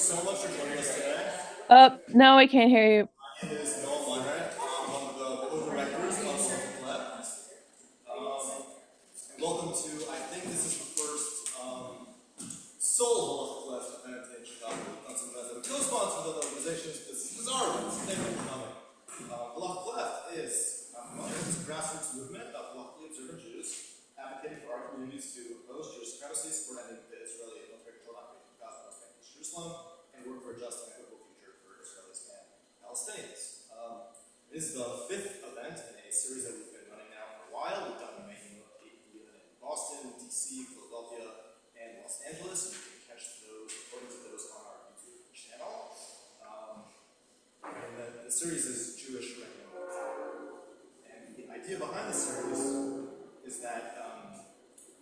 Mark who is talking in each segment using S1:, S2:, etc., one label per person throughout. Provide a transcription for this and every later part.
S1: so much for joining us today.
S2: No, I can't hear you.
S1: My name is Noel Monrad. I'm one of the co-directors of Social Lab. And welcome to, I think this is the first solo left event in Chicago. We co-sponsor with other organizations. This is our event. Thank you for coming. Halachic Left is it's a grassroots movement of lawfully observant Jews advocating for our communities to oppose Jewish supremacy, support ending the Israeli military control occupation of Gaza, West Bank, and Jerusalem, and work for a just and equitable future for Israelis and Palestinians. This is the fifth event in a series that we've been running now for a while. We've done many in Boston, DC, Philadelphia, and Los Angeles. You can catch those recordings of those on our YouTube channel. And the series is Jewish Reckoning. And the idea behind the series is that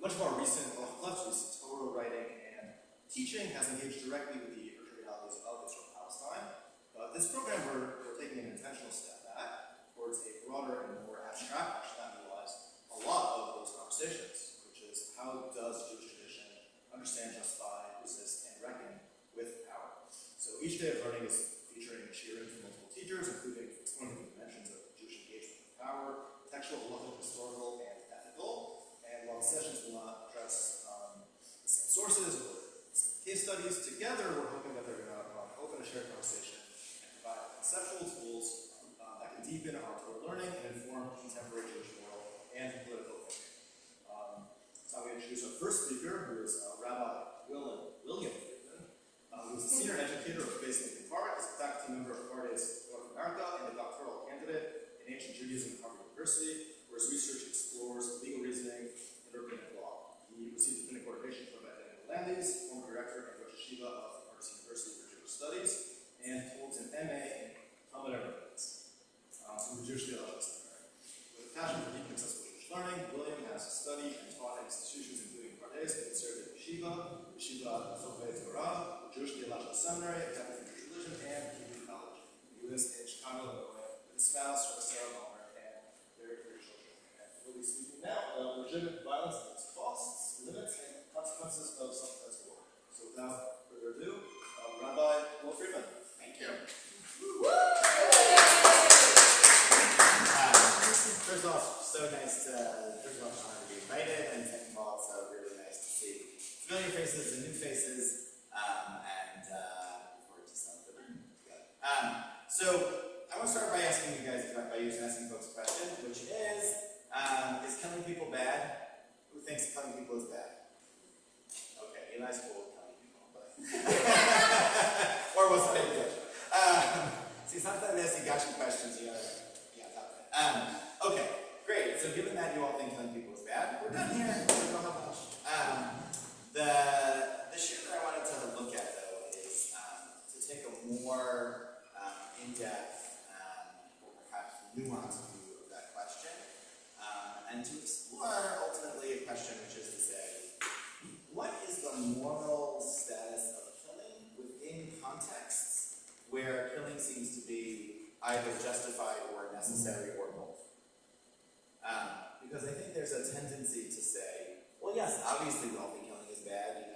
S1: much of our recent Torah writing and teaching has engaged directly with the realities of Israel and Palestine. This program, we're taking an intentional step back towards a broader and more abstract question that underlies a lot of those conversations, which is how does Jewish tradition understand, justify, resist, and reckon with power? So each day of learning is featuring shiurim from multiple teachers, including exploring the dimensions of Jewish engagement with power, textual, halachic, historical, and ethical. And while the sessions will not address the same sources or the same case studies, together we're hoping that they're going to open a shared conversation and provide conceptual tools that can deepen our Torah learning and inform contemporary Jewish moral and political thinking. So we introduce our first speaker, who is Rabbi William Friedman, who is a senior educator of Base Lincoln Park, is a faculty member of Pardes North America, and a doctoral candidate in ancient Judaism at Harvard University, where his research explores legal reasoning and rabbinic law. He received rabbinic ordination from Rabbi Landis, former director and Rosh Yeshiva of Pardes University for Jewish Studies, and holds an MA in Talmud Arabics from the Jewish Theological Seminary. With a passion for deep and accessible Jewish learning, William has studied and taught at institutions including Pardes, the Conservative Yeshiva, Yeshiva Sofei Torah, the Jewish Theological Seminary, Academy for Jewish Religion, and Hebrew College. He lives in Chicago, Illinois, with his spouse, Sarah Palmer, and their three children. And we'll be speaking now about legitimate violence and its costs, limits, and consequences of self-defense war. So without further ado, Rabbi Will Friedman.
S3: Thank you. First off, so nice to, honored to be invited, and second of all, it's really nice to see familiar faces and new faces, and look forward to some of them together. So I want to start by asking you guys, asking folks a question, which is killing people bad? Who thinks killing people is bad? Okay, Eli's cool with killing people, but or was it good? See, sometimes they ask you gotcha questions, okay, great. So given that you all think killing people is bad, we're done here. We don't have much. The shiur that I wanted to look at, though, is to take a more in-depth or perhaps nuanced view of that question, and to explore ultimately a question which is to say, what is the moral status of killing within contexts where killing seems to be either justified or necessary or both? Because I think there's a tendency to say, well, yes, obviously lawful killing is bad.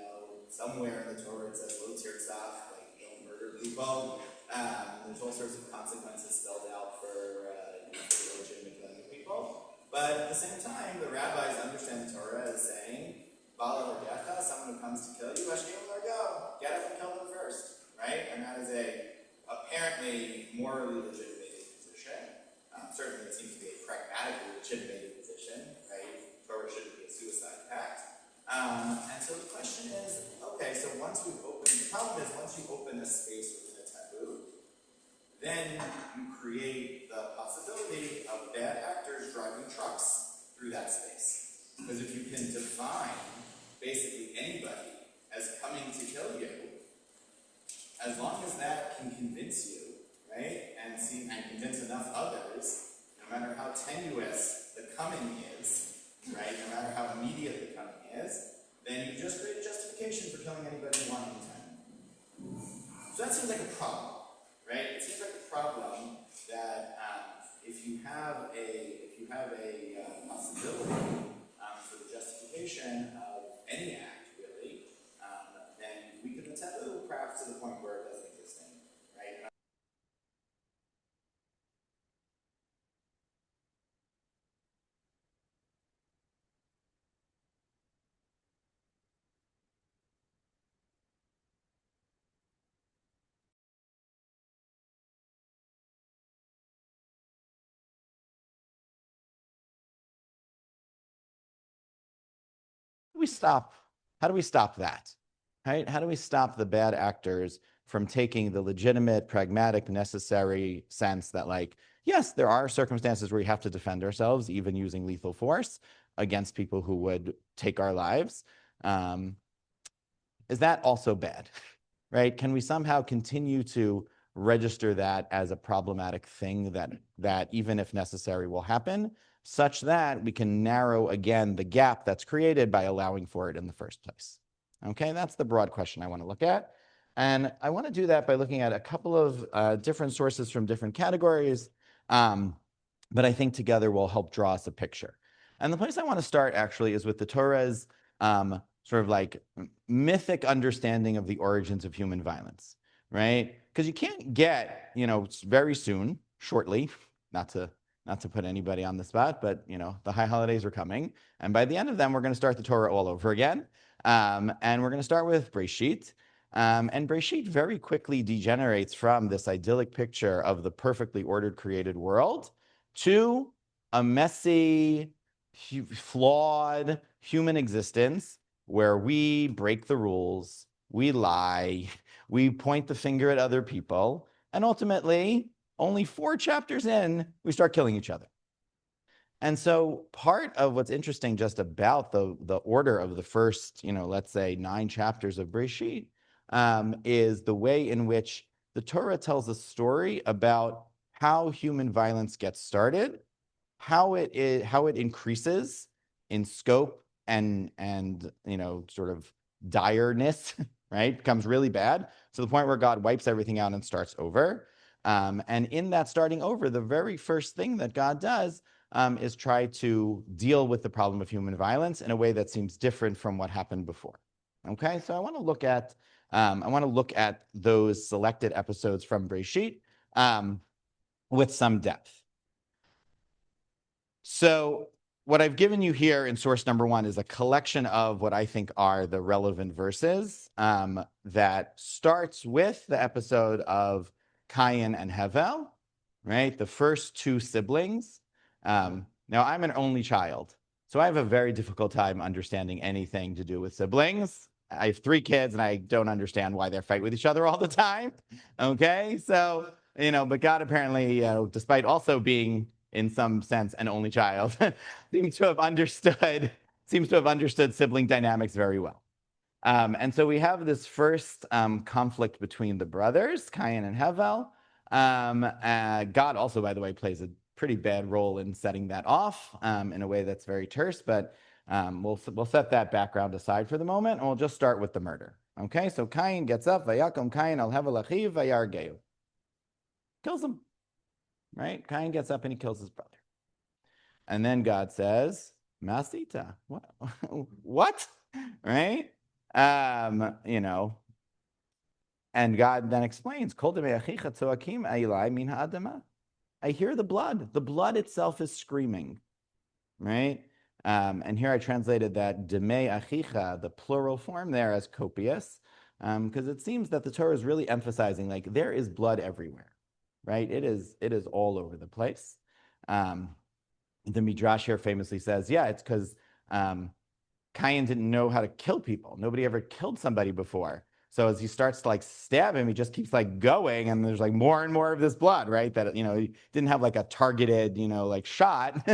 S3: Somewhere in the Torah it says, lo tirtzach, like don't murder people. There's all sorts of consequences spelled out for legitimate killing of people. But at the same time, the rabbis understand the Torah as saying, Bala l'gecha, someone who comes to kill you, ashkem l'ergo, get up and kill them first, right? And that is a apparently morally legitimated position. Certainly it seems to be a pragmatically legitimated position, right? Torah shouldn't be a suicide pact. And so the question is, okay, so the problem is once you open a space within a taboo, then you create the possibility of bad actors driving trucks through that space. Because if you can define basically anybody as coming to kill you, as long as that can convince you, right, and convince enough others, no matter how tenuous the coming is, right, no matter how immediate the coming is, then you just create a justification for killing anybody you want anytime. So that seems like a problem, right? It seems like a problem that if you have a possibility for the justification of any act, really, then we could taboo perhaps to the point where
S4: stop that? Right? How do we stop the bad actors from taking the legitimate, pragmatic, necessary sense that, like, yes, there are circumstances where we have to defend ourselves, even using lethal force against people who would take our lives. Is that also bad? Right? Can we somehow continue to register that as a problematic thing that even if necessary will happen, such that we can narrow again the gap that's created by allowing for it in the first place? Okay, that's the broad question I want to look at. And I want to do that by looking at a couple of different sources from different categories, but I think together will help draw us a picture. And the place I want to start actually is with the Torah's sort of like mythic understanding of the origins of human violence, right? Because you can't get, very soon, shortly, not to put anybody on the spot, but the high holidays are coming, and by the end of them, we're going to start the Torah all over again, and we're going to start with Breshit. And Breshit very quickly degenerates from this idyllic picture of the perfectly ordered created world to a messy, flawed human existence where we break the rules, we lie, we point the finger at other people, and ultimately, only 4 chapters in, we start killing each other. And so part of what's interesting just about the order of the first, let's say 9 chapters of Breshit, is the way in which the Torah tells a story about how human violence gets started, how it increases in scope and sort of direness, right? Becomes really bad to the point where God wipes everything out and starts over. And in that starting over, the very first thing that God does is try to deal with the problem of human violence in a way that seems different from what happened before. Okay, so I want to look at those selected episodes from Breshit with some depth. So what I've given you here in source number 1 is a collection of what I think are the relevant verses that starts with the episode of Cain and Hevel, right? The first 2 siblings. Now, I'm an only child, so I have a very difficult time understanding anything to do with siblings. I have 3 kids, and I don't understand why they fight with each other all the time. Okay, so, but God apparently, despite also being in some sense an only child, seems to have understood sibling dynamics very well. And so we have this first conflict between the brothers, Cain and Hevel. God also, by the way, plays a pretty bad role in setting that off in a way that's very terse, but we'll set that background aside for the moment, and we'll just start with the murder. Okay, so Cain gets up, vayakom Cain al Hevel achiv vayargeu. Kills him. Right? Cain gets up and he kills his brother. And then God says, Masita. What? What? Right? And God then explains, I hear the blood. The blood itself is screaming. Right? And here I translated that demei achicha, the plural form there, as copious, because it seems that the Torah is really emphasizing, like, there is blood everywhere. Right? It is all over the place. The Midrash here famously says, yeah, it's because Cain didn't know how to kill people. Nobody ever killed somebody before. So as he starts to stab him, he just keeps going, and there's more and more of this blood, right? That, he didn't have a targeted, shot,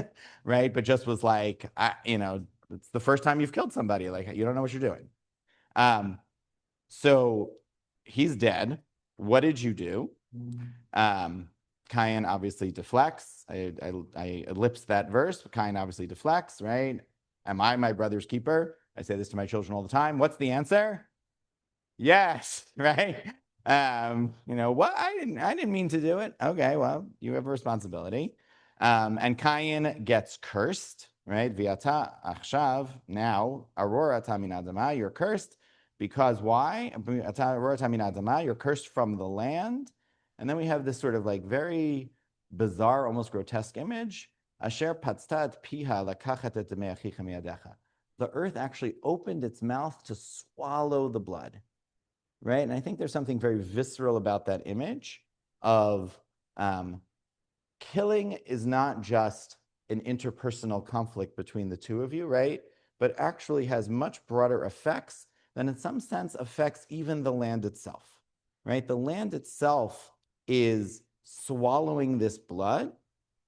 S4: right? But just was it's the first time you've killed somebody. You don't know what you're doing. So he's dead. What did you do? Cain obviously deflects. I ellipsed that verse. Cain obviously deflects, right? Am I my brother's keeper? I say this to my children all the time. What's the answer? Yes, right? What? I didn't mean to do it. Okay, well, you have a responsibility. And Cain gets cursed, right? Viata achshav, now, Aurora taminadama, you're cursed. Because why? You're cursed from the land. And then we have this sort of very bizarre, almost grotesque image. Asher patztat piha lakachat et demei achicha miyadecha. The earth actually opened its mouth to swallow the blood, right? And I think there's something very visceral about that image of killing is not just an interpersonal conflict between the two of you, right? but actually has much broader effects that in some sense affects even the land itself, right? The land itself is swallowing this blood.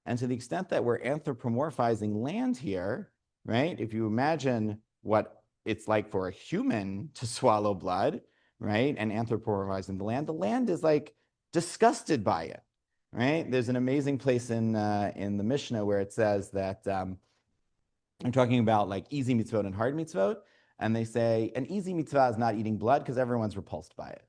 S4: And to the extent that we're anthropomorphizing land here, right? If you imagine what it's like for a human to swallow blood, right? And anthropomorphizing the land is like disgusted by it, right? There's an amazing place in the Mishnah where it says that I'm talking about like easy mitzvot and hard mitzvot, and they say an easy mitzvah is not eating blood because everyone's repulsed by it,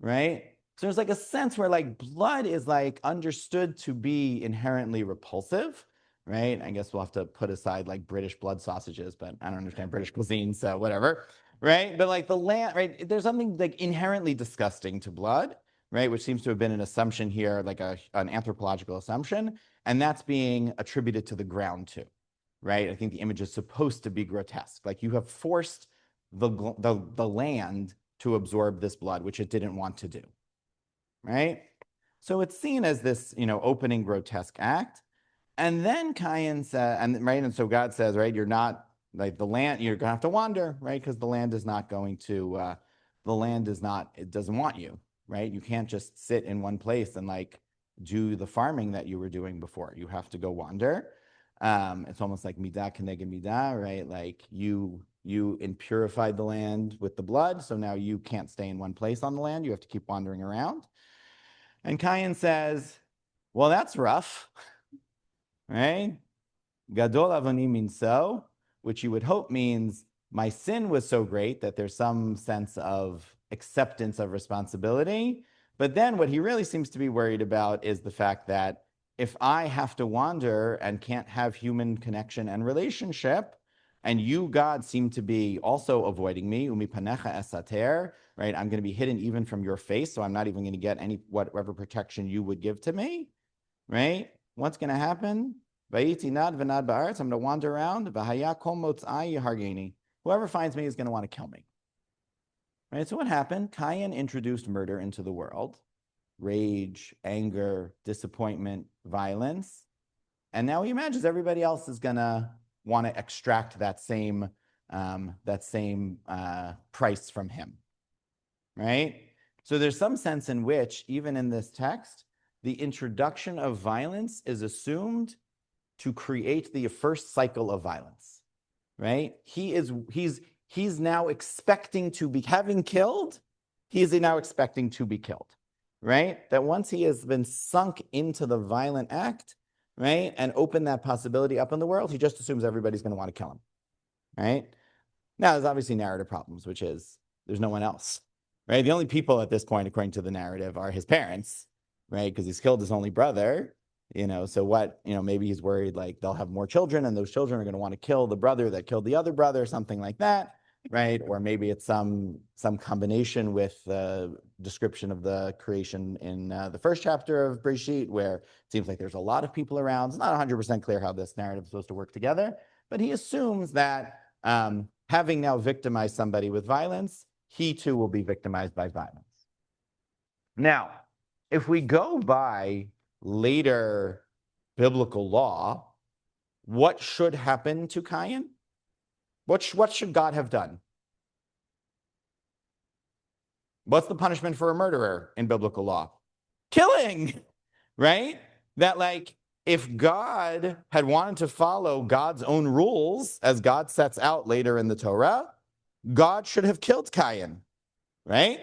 S4: right? So there's like a sense where like blood is like understood to be inherently repulsive, right? I guess we'll have to put aside like British blood sausages, but I don't understand British cuisine, so whatever, right? But like the land, right? There's something like inherently disgusting to blood, right? Which seems to have been an assumption here, like an anthropological assumption, and that's being attributed to the ground too, right? I think the image is supposed to be grotesque. Like you have forced the land to absorb this blood, which it didn't want to do, right? So it's seen as this, opening grotesque act. And then Cain said, and so God says, right, you're not like the land, you're gonna have to wander, right? Because the land is not going to, it doesn't want you, right? You can't just sit in one place and like do the farming that you were doing before. You have to go wander. It's almost like midah keneged midah, right? Like you impurified the land with the blood, so now you can't stay in one place on the land. You have to keep wandering around. And Cain says, well, that's rough, right? Gadol avoni means so, which you would hope means my sin was so great that there's some sense of acceptance of responsibility. But then what he really seems to be worried about is the fact that if I have to wander and can't have human connection and relationship, and you, God, seem to be also avoiding me, umi panecha esater, right? I'm going to be hidden even from your face, so I'm not even going to get whatever protection you would give to me, right? What's going to happen? I'm going to wander around. Whoever finds me is going to want to kill me. Right? So what happened? Cain introduced murder into the world. Rage, anger, disappointment, violence. And now he imagines everybody else is going to want to extract that same price from him. Right? So there's some sense in which, even in this text, the introduction of violence is assumed to create the first cycle of violence, right? He's now expecting to be, having killed, he is now expecting to be killed, right? That once he has been sunk into the violent act, right, and opened that possibility up in the world, he just assumes everybody's going to want to kill him, right? Now, there's obviously narrative problems, which is there's no one else, right? The only people at this point, according to the narrative, are his parents, right? Because he's killed his only brother. So what, maybe he's worried like they'll have more children and those children are going to want to kill the brother that killed the other brother, something like that, right? Or maybe it's some combination with the description of the creation in the first chapter of Breshit, where it seems like there's a lot of people around. It's not 100% clear how this narrative is supposed to work together, but he assumes that having now victimized somebody with violence, he too will be victimized by violence. Now, if we go by later biblical law, what should happen to Cain? What should God have done? What's the punishment for a murderer in biblical law? Killing, right? That like, if God had wanted to follow God's own rules, as God sets out later in the Torah, God should have killed Cain, right?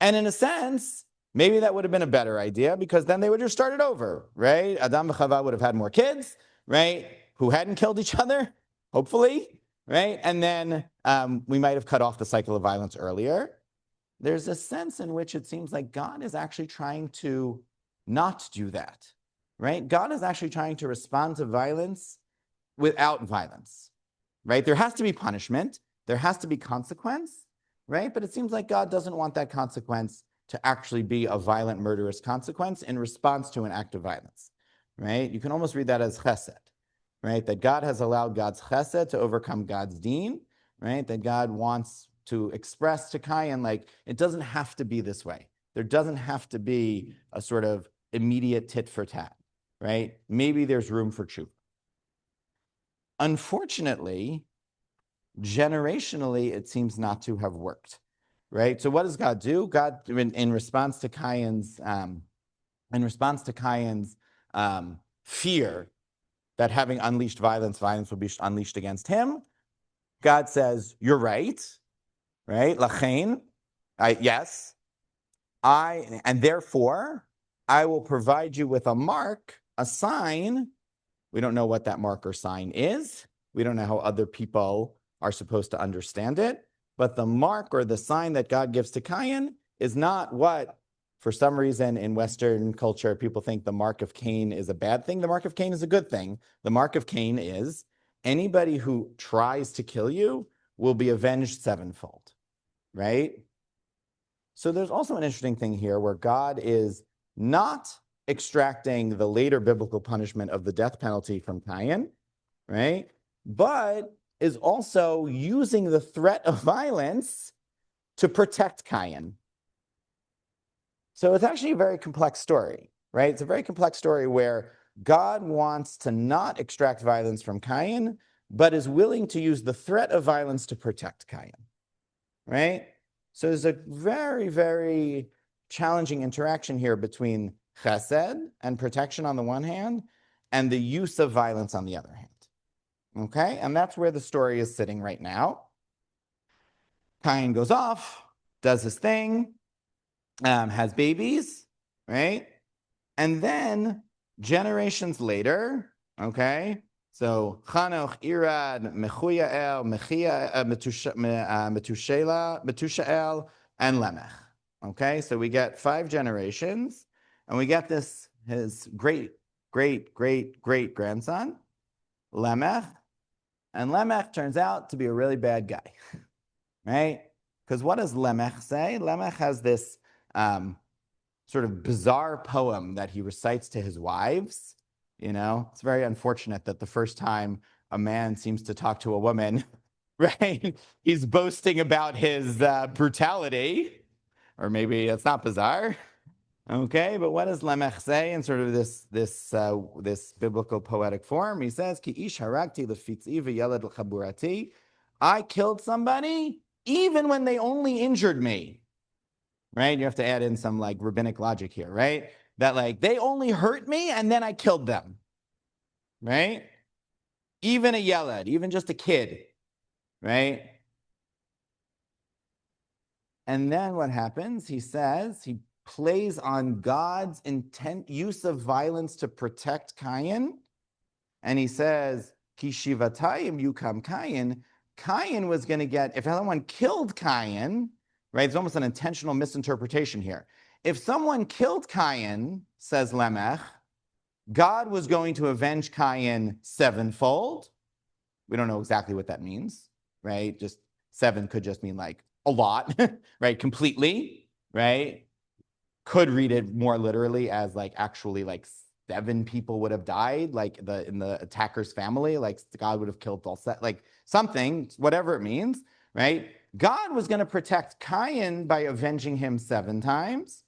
S4: And in a sense, maybe that would have been a better idea because then they would have started over, right? Adam and Chava would have had more kids, right? Who hadn't killed each other, hopefully, right? And then we might have cut off the cycle of violence earlier. There's a sense in which it seems like God is actually trying to not do that, right? God is actually trying to respond to violence without violence, right? There has to be punishment. There has to be consequence, right? But it seems like God doesn't want that consequence to actually be a violent, murderous consequence in response to an act of violence, right? You can almost read that as chesed, right? That God has allowed God's chesed to overcome God's deen, right? That God wants to express to Cain, like, it doesn't have to be this way. There doesn't have to be a sort of immediate tit for tat, right? Maybe there's room for tshuva. Unfortunately, generationally, it seems not to have worked, right? So what does God do? God, in response to Cain's fear that having unleashed violence will be unleashed against him, God says, "You're right, right? Lachain, yes, and therefore I will provide you with a mark, a sign." We don't know what that mark or sign is. We don't know how other people are supposed to understand it. But the mark or the sign that God gives to Cain is not what, for some reason in Western culture, people think the mark of Cain is a bad thing. The mark of Cain is a good thing. The mark of Cain is anybody who tries to kill you will be avenged sevenfold, right? So there's also an interesting thing here where God is not extracting the later biblical punishment of the death penalty from Cain, right? But is also using the threat of violence to protect Cain. So it's actually a very complex story, right? It's a very complex story where God wants to not extract violence from Cain, but is willing to use the threat of violence to protect Cain, right? So there's a very, very challenging interaction here between chesed and protection on the one hand, and the use of violence on the other hand. Okay, and that's where the story is sitting right now. Cain goes off, does his thing, has babies, right? And then generations later, okay, so Chanoch, Irad, Mechuyael, Metushael, and Lemech. Okay, so we get 5 generations, and we get his great grandson, Lemech. And Lemech turns out to be a really bad guy, right? Because what does Lemech say? Lemech has this sort of bizarre poem that he recites to his wives. You know, it's very unfortunate that the first time a man seems to talk to a woman, right, he's boasting about his brutality, or maybe it's not bizarre. Okay, but what does Lemech say in sort of this biblical poetic form? He says, "Ki ish haragti lefitzi v'yeled l'chaburati." I killed somebody even when they only injured me. Right? You have to add in some like rabbinic logic here, right? That like they only hurt me and then I killed them. Right? Even a yeled, even just a kid, right? And then what happens? He says, he plays on God's intent use of violence to protect Cain. And he says, Ki shivatayim yukam Cain. Cain was going to get, if someone killed Cain, right? It's almost an intentional misinterpretation here. If someone killed Cain, says Lemech, God was going to avenge Cain sevenfold. We don't know exactly what that means, right? Just 7 could just mean like a lot, right? Completely, right? Could read it more literally as like actually like 7 people would have died, like in the attacker's family, like God would have killed all set, like something, whatever it means, right? God was going to protect Cain by avenging him 7 times.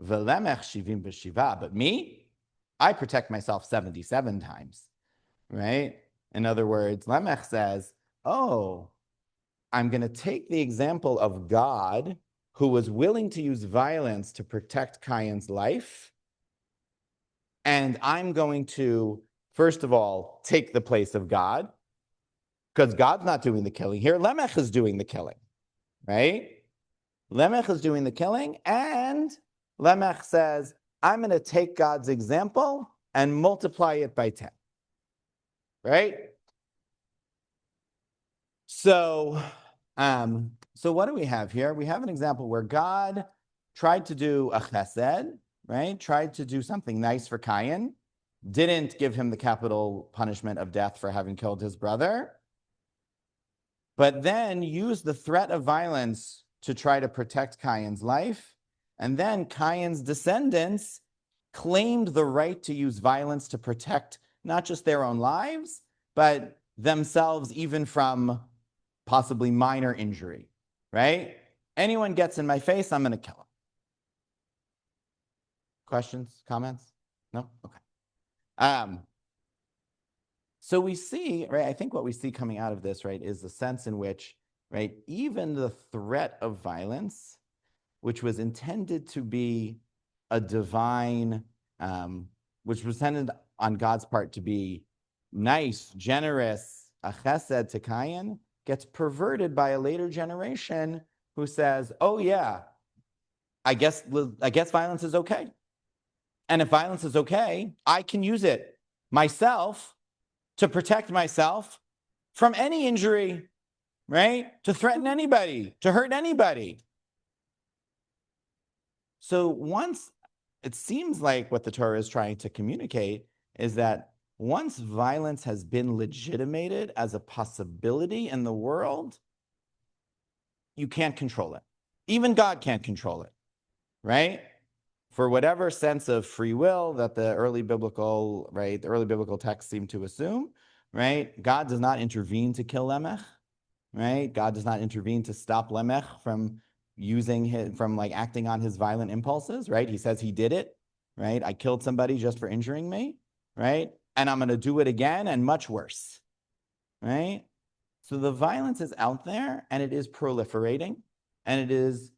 S4: V'lemech shivim b'shiva, but me, I protect myself 77 times, right? In other words, Lemech says, oh, I'm going to take the example of God who was willing to use violence to protect Cain's life, and I'm going to, first of all, take the place of God, because God's not doing the killing here. Lemech is doing the killing, right? Lemech is doing the killing, and Lemech says, I'm going to take God's example and multiply it by 10, right? So what do we have here? We have an example where God tried to do a chesed, right? Tried to do something nice for Cain, didn't give him the capital punishment of death for having killed his brother, but then used the threat of violence to try to protect Cain's life. And then Cain's descendants claimed the right to use violence to protect not just their own lives, but themselves even from possibly minor injury, right? Anyone gets in my face, I'm going to kill him. Questions, comments? No? Okay. So we see, right, I think what we see coming out of this, right, is the sense in which, right, even the threat of violence, which was intended to be a divine, which was intended on God's part to be nice, generous, a chesed to Kayin, gets perverted by a later generation who says, oh yeah, I guess violence is okay. And if violence is okay, I can use it myself to protect myself from any injury, right? To threaten anybody, to hurt anybody. So once, it seems like what the Torah is trying to communicate is that once violence has been legitimated as a possibility in the world, you can't control it. Even God can't control it, right? For whatever sense of free will that the early biblical texts seem to assume, right? God does not intervene to kill Lamech, right? God does not intervene to stop Lamech from acting on his violent impulses, right? He says he did it, right? I killed somebody just for injuring me, right? And I'm going to do it again and much worse, right? So the violence is out there and it is proliferating and it is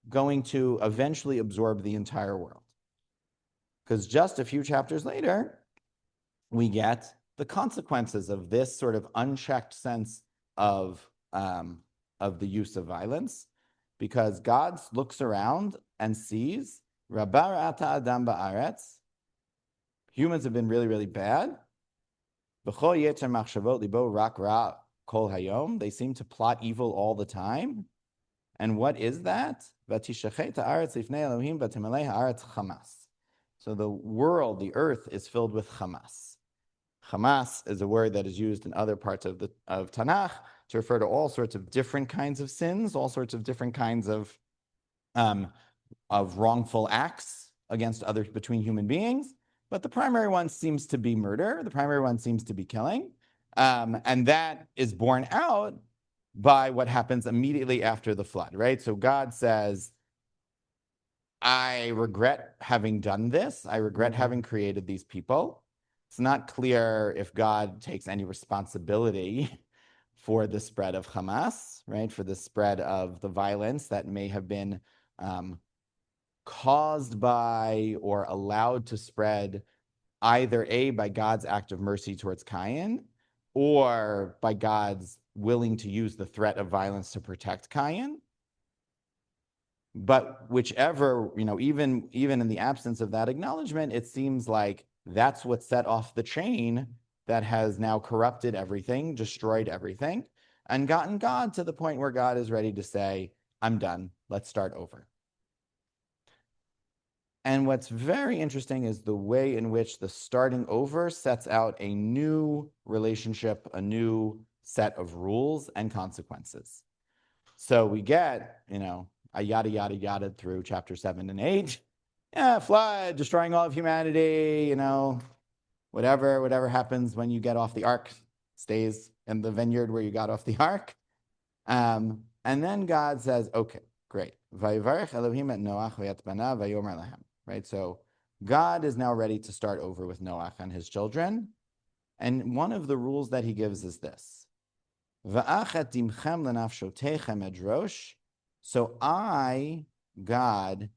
S4: going to eventually absorb the entire world. Because just a few chapters later, we get the consequences of this sort of unchecked sense of the use of violence, because God looks around and sees, Rabar ata adam ba'aretz, humans have been really, really bad. B'chol yetzer machshavot libo rak ra kol hayom, they seem to plot evil all the time. And what is that? V'tishachet ha'aretz lifnei Elohim v'timalei ha'aretz chamas. So the world, the earth, is filled with chamas. Chamas is a word that is used in other parts of Tanakh to refer to all sorts of different kinds of sins, all sorts of different kinds of wrongful acts against others between human beings. But the primary one seems to be murder. The primary one seems to be killing. And that is borne out by what happens immediately after the flood, right? So God says, I regret having done this. I regret having created these people. It's not clear if God takes any responsibility for the spread of Hamas, right? For the spread of the violence that may have been caused by or allowed to spread either by God's act of mercy towards Cain or by God's willing to use the threat of violence to protect Cain. But whichever, even in the absence of that acknowledgement, it seems like that's what set off the chain that has now corrupted everything, destroyed everything, and gotten God to the point where God is ready to say, I'm done, let's start over. And what's very interesting is the way in which the starting over sets out a new relationship, a new set of rules and consequences. So we get, a yada, yada, yada through chapter 7 and 8. Yeah, flood, destroying all of humanity, whatever happens when you get off the ark stays in the vineyard where you got off the ark. And then God says, okay, great. Vayivarech Elohim et Noach v'et banav vayomer lahem. Right, so God is now ready to start over with Noach and his children. And one of the rules that he gives is this. Va'achet dimchem lenafshotechem edrosh. So I, God,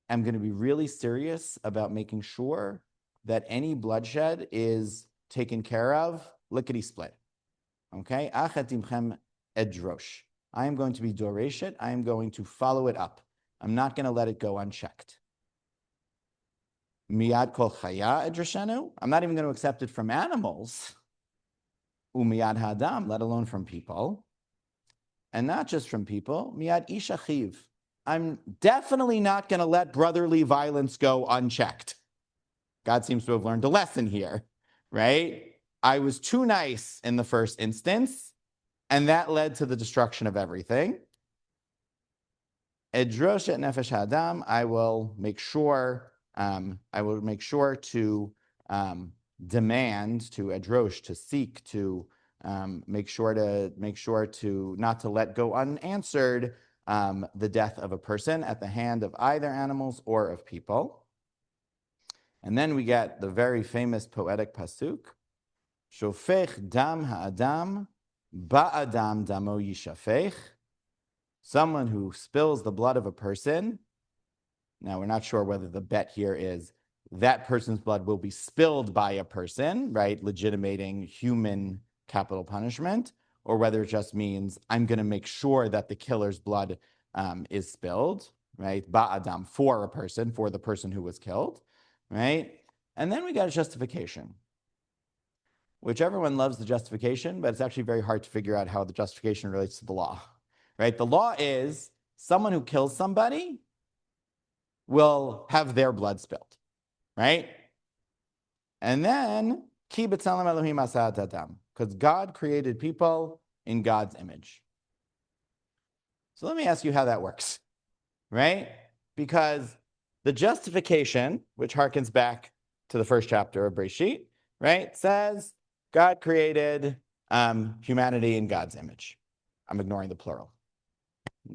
S4: am going to be really serious about making sure that any bloodshed is taken care of, lickety-split. Okay? Achet dimchem edrosh. I am going to be doreshet. I am going to follow it up. I'm not going to let it go unchecked. Miyad kol chaya edrashenu. I'm not even going to accept it from animals. Umiyad hadam, let alone from people. And not just from people. Miyad ish achiv. I'm definitely not going to let brotherly violence go unchecked. God seems to have learned a lesson here, right? I was too nice in the first instance, and that led to the destruction of everything. Edrosh et nefesh hadam. I will make sure to demand, to edrosh, to seek, to make sure to not to let go unanswered the death of a person at the hand of either animals or of people. And then we get the very famous poetic pasuk, Shofech dam ha'adam, ba'adam damo yishafech. Someone who spills the blood of a person. Now, we're not sure whether the bet here is that person's blood will be spilled by a person, right? Legitimating human capital punishment, or whether it just means I'm going to make sure that the killer's blood is spilled, right? Ba'adam, for a person, for the person who was killed, right? And then we got a justification, which everyone loves the justification, but it's actually very hard to figure out how the justification relates to the law, right? The law is someone who kills somebody will have their blood spilled, right? And then, ki b'tzelem Elohim asat adam, because God created people in God's image. So let me ask you how that works, right? Because the justification, which harkens back to the first chapter of Breshit, right, says God created humanity in God's image. I'm ignoring the plural.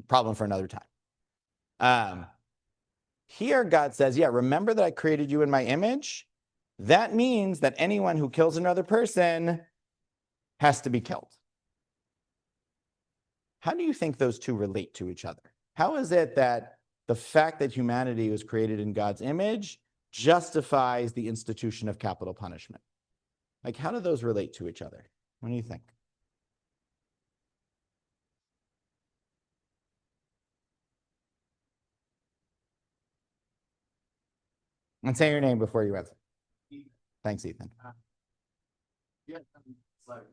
S4: Problem for another time. Here, God says, yeah, remember that I created you in my image? That means that anyone who kills another person has to be killed. How do you think those two relate to each other? How is it that the fact that humanity was created in God's image justifies the institution of capital punishment? Like, how do those relate to each other? What do you think? And say your name before you answer. Thanks, Ethan.
S1: Yeah, it's like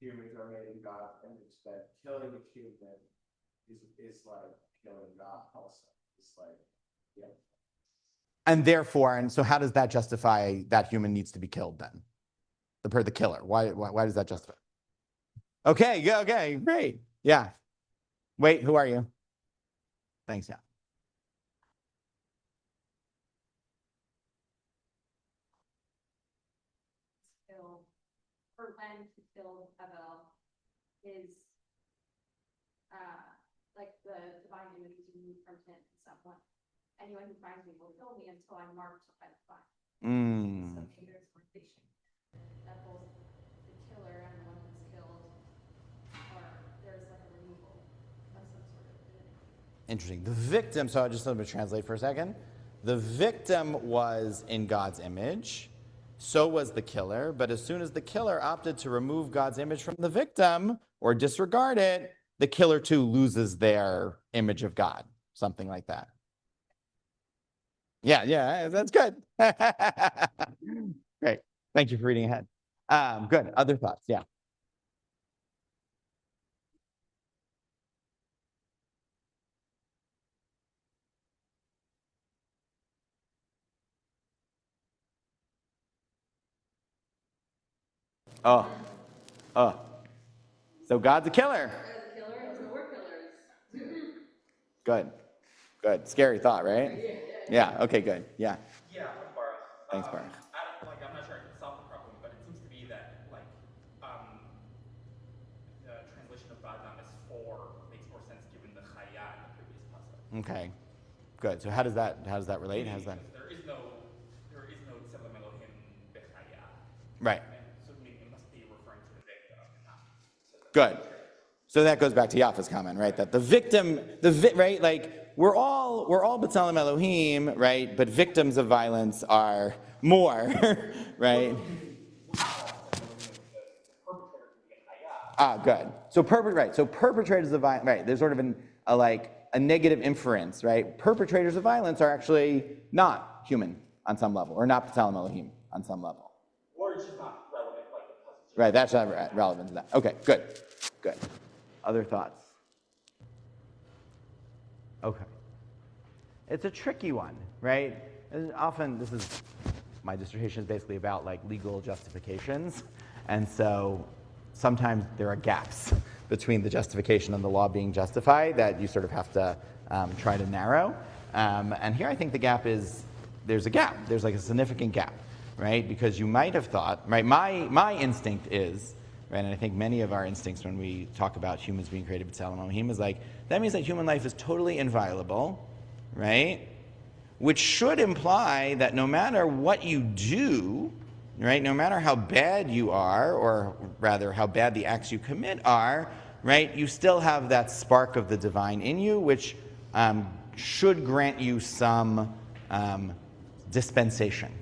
S1: humans are made in God's image. That killing a human is like killing God also. It's like, yeah.
S4: And therefore, and so how does that justify that human needs to be killed then? The killer. Why does that justify? Okay, yeah, okay, great. Yeah. Wait, who are you? Thanks, yeah.
S5: Or when he killed Abel is like the divine image is removed from him in some way. Anyone who finds me will kill me until I'm marked by the fire. So maybe there's a relation that both the killer and the one who's killed there's like a removal of some sort of divinity.
S4: Interesting. The victim, so I'll just let me translate for a second. The victim was in God's image. So was the killer, but as soon as the killer opted to remove God's image from the victim or disregard it, the killer too loses their image of God, something like that. Yeah, that's good. Great. Thank you for reading ahead. Good. Other thoughts? Yeah. So God's a killer. Good. Scary thought, right? Yeah. Okay, good. Yeah.
S6: Yeah, Baruch.
S4: Thanks, Baruch.
S6: I'm not sure I can solve the problem, but it seems to be that the translation of Adam as for makes more sense given the chaya in the previous passage.
S4: Okay. Good. So how does that relate? How's that?
S6: There is no Tzelem Elohim bechaya.
S4: Right.
S6: And so it must be referring to the victim, not to the
S4: Good. So that goes back to Yafa's comment, right? That the victim, right? Like we're all B'Tselem Elohim, right? But victims of violence are more, right? Good. So perpetrators of violence, right? There's sort of a negative inference, right? Perpetrators of violence are actually not human on some level, or not B'Tselem Elohim on some level.
S6: Or it's just not relevant, like the passage.
S4: Right. That's not relevant to that. Okay. Good. Other thoughts? Okay. It's a tricky one, right? And often my dissertation is basically about like legal justifications. And so sometimes there are gaps between the justification and the law being justified that you sort of have to try to narrow. And here I think the gap is, there's a gap. There's like a significant gap, right? Because you might have thought, right, my instinct is, right, and I think many of our instincts when we talk about humans being created b'Tselem Elohim is like, that means that human life is totally inviolable, right? which should imply that no matter what you do, right, no matter how bad you are, or rather how bad the acts you commit are, right, you still have that spark of the divine in you, which should grant you some dispensation,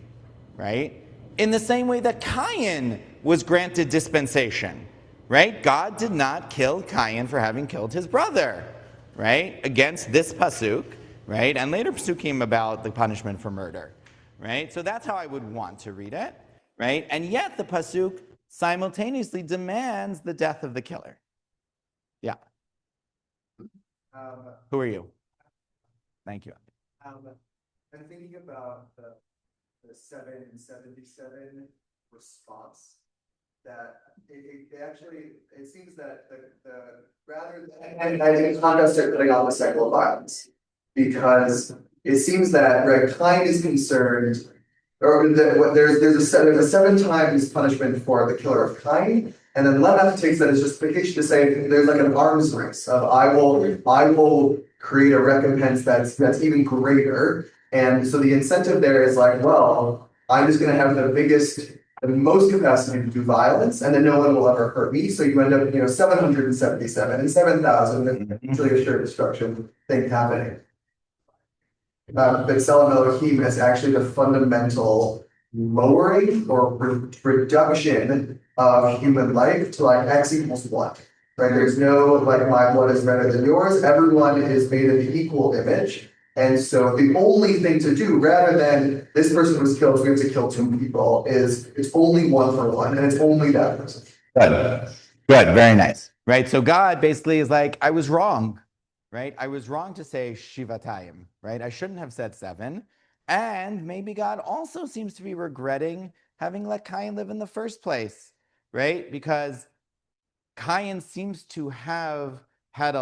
S4: right? In the same way that Cain was granted dispensation, right? God did not kill Cain for having killed his brother, right? Against this pasuk, right? And later pasukim about the punishment for murder, right? So that's how I would want to read it, right? And yet the pasuk simultaneously demands the death of the killer. Yeah. Who are you? Thank you.
S7: I'm thinking about the 777 response. That it seems that the rather than, and I think contrast it putting on the cycle of violence, because it seems that Cain is concerned, or there's a 7 times punishment for the killer of Cain, and then Lemeth takes that as justification to say there's like an arms race of I will create a recompense that's even greater, and so the incentive there is like, well, I'm just going to have the most capacity to do violence, and then no one will ever hurt me. So you end up, 777 and 7,000, and usually a shared destruction thing happening. But Tselem Elohim is actually the fundamental lowering or reduction of human life to like X equals 1. Right? There's no like my blood is better than yours. Everyone is made in the equal image. And so the only thing to do, rather than this person was killed, so we have to kill 2 people, is it's only 1 for 1, and it's only that person.
S4: Good, very nice. Right, so God basically is like, I was wrong, right? I was wrong to say Shivatayim, right? I shouldn't have said 7. And maybe God also seems to be regretting having let Cain live in the first place, right? Because Cain seems to have had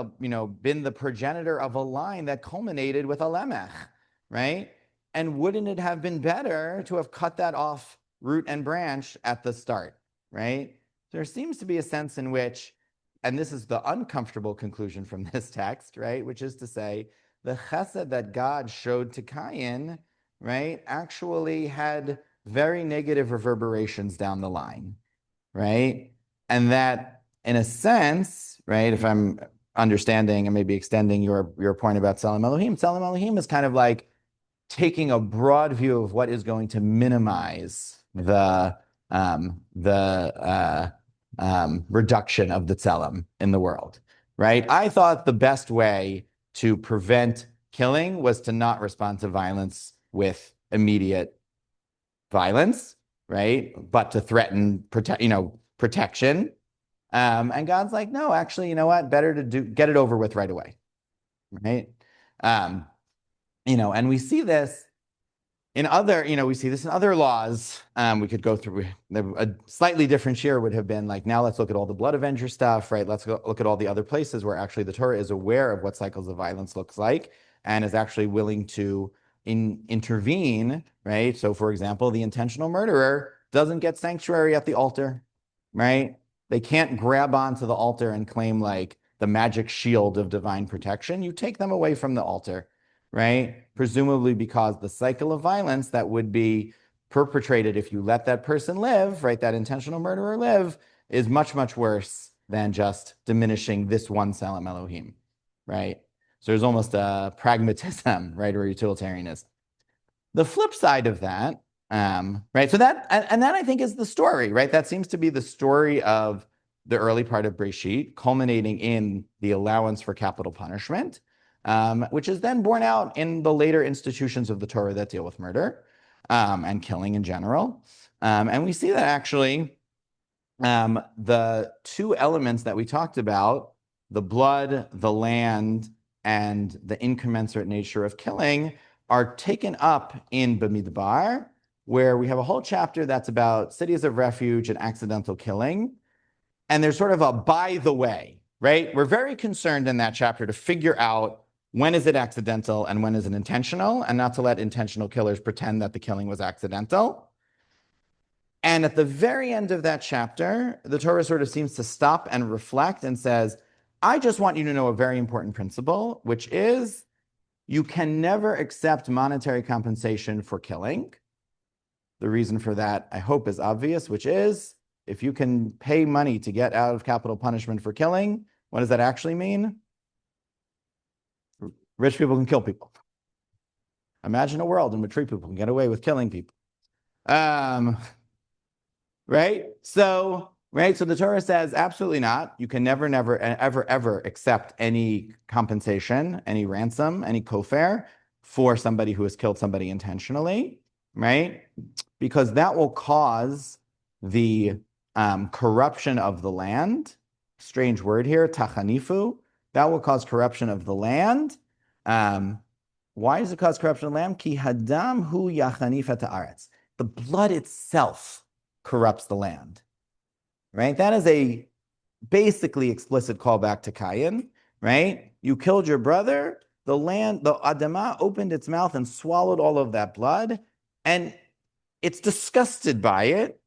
S4: been the progenitor of a line that culminated with a Lemech, right? And wouldn't it have been better to have cut that off root and branch at the start, right? There seems to be a sense in which, and this is the uncomfortable conclusion from this text, right? Which is to say, the chesed that God showed to Cain, right, actually had very negative reverberations down the line, right? And that, in a sense, right, if I'm understanding and maybe extending your point about Tselem Elohim is kind of like taking a broad view of what is going to minimize the reduction of the Tselem in the world, right? I thought the best way to prevent killing was to not respond to violence with immediate violence, right? But to threaten protection. And God's like, no, actually, you know what? Better to get it over with right away, right? And we see this in other, we see this in other laws. We could go through a slightly different share would have been like, now let's look at all the blood avenger stuff, right? Let's go look at all the other places where actually the Torah is aware of what cycles of violence looks like and is actually willing to intervene, right? So, for example, the intentional murderer doesn't get sanctuary at the altar, right? They can't grab onto the altar and claim like the magic shield of divine protection. You take them away from the altar, right? Presumably because the cycle of violence that would be perpetrated if you let that person live, right, that intentional murderer live, is much, much worse than just diminishing this one Tselem Elohim, right? So there's almost a pragmatism, right, or utilitarianism. The flip side of that, right, so that, and that I think is the story, right? That seems to be the story of the early part of Breshit, culminating in the allowance for capital punishment, which is then borne out in the later institutions of the Torah that deal with murder and killing in general. And we see that actually the 2 elements that we talked about, the blood, the land, and the incommensurate nature of killing, are taken up in Bamidbar, where we have a whole chapter that's about cities of refuge and accidental killing. And there's sort of a by the way, right? We're very concerned in that chapter to figure out when is it accidental and when is it intentional, and not to let intentional killers pretend that the killing was accidental. And at the very end of that chapter, the Torah sort of seems to stop and reflect and says, I just want you to know a very important principle, which is You can never accept monetary compensation for killing. The reason for that, I hope, is obvious, which is if you can pay money to get out of capital punishment for killing, what does that actually mean? Rich people can kill people. Imagine a world in which rich people can get away with killing people. Right? So the Torah says absolutely not. You can never, ever accept any compensation, any ransom, any kofar for somebody who has killed somebody intentionally, right? Because that will cause the corruption of the land. Strange word here, tachanifu. That will cause corruption of the land. Why does it cause corruption of the land? Ki hadam hu yachanif et haaretz. The blood itself corrupts the land, right? That is a basically explicit callback to Cain, right? You killed your brother, the land, the Adamah opened its mouth and swallowed all of that blood, and it's disgusted by it.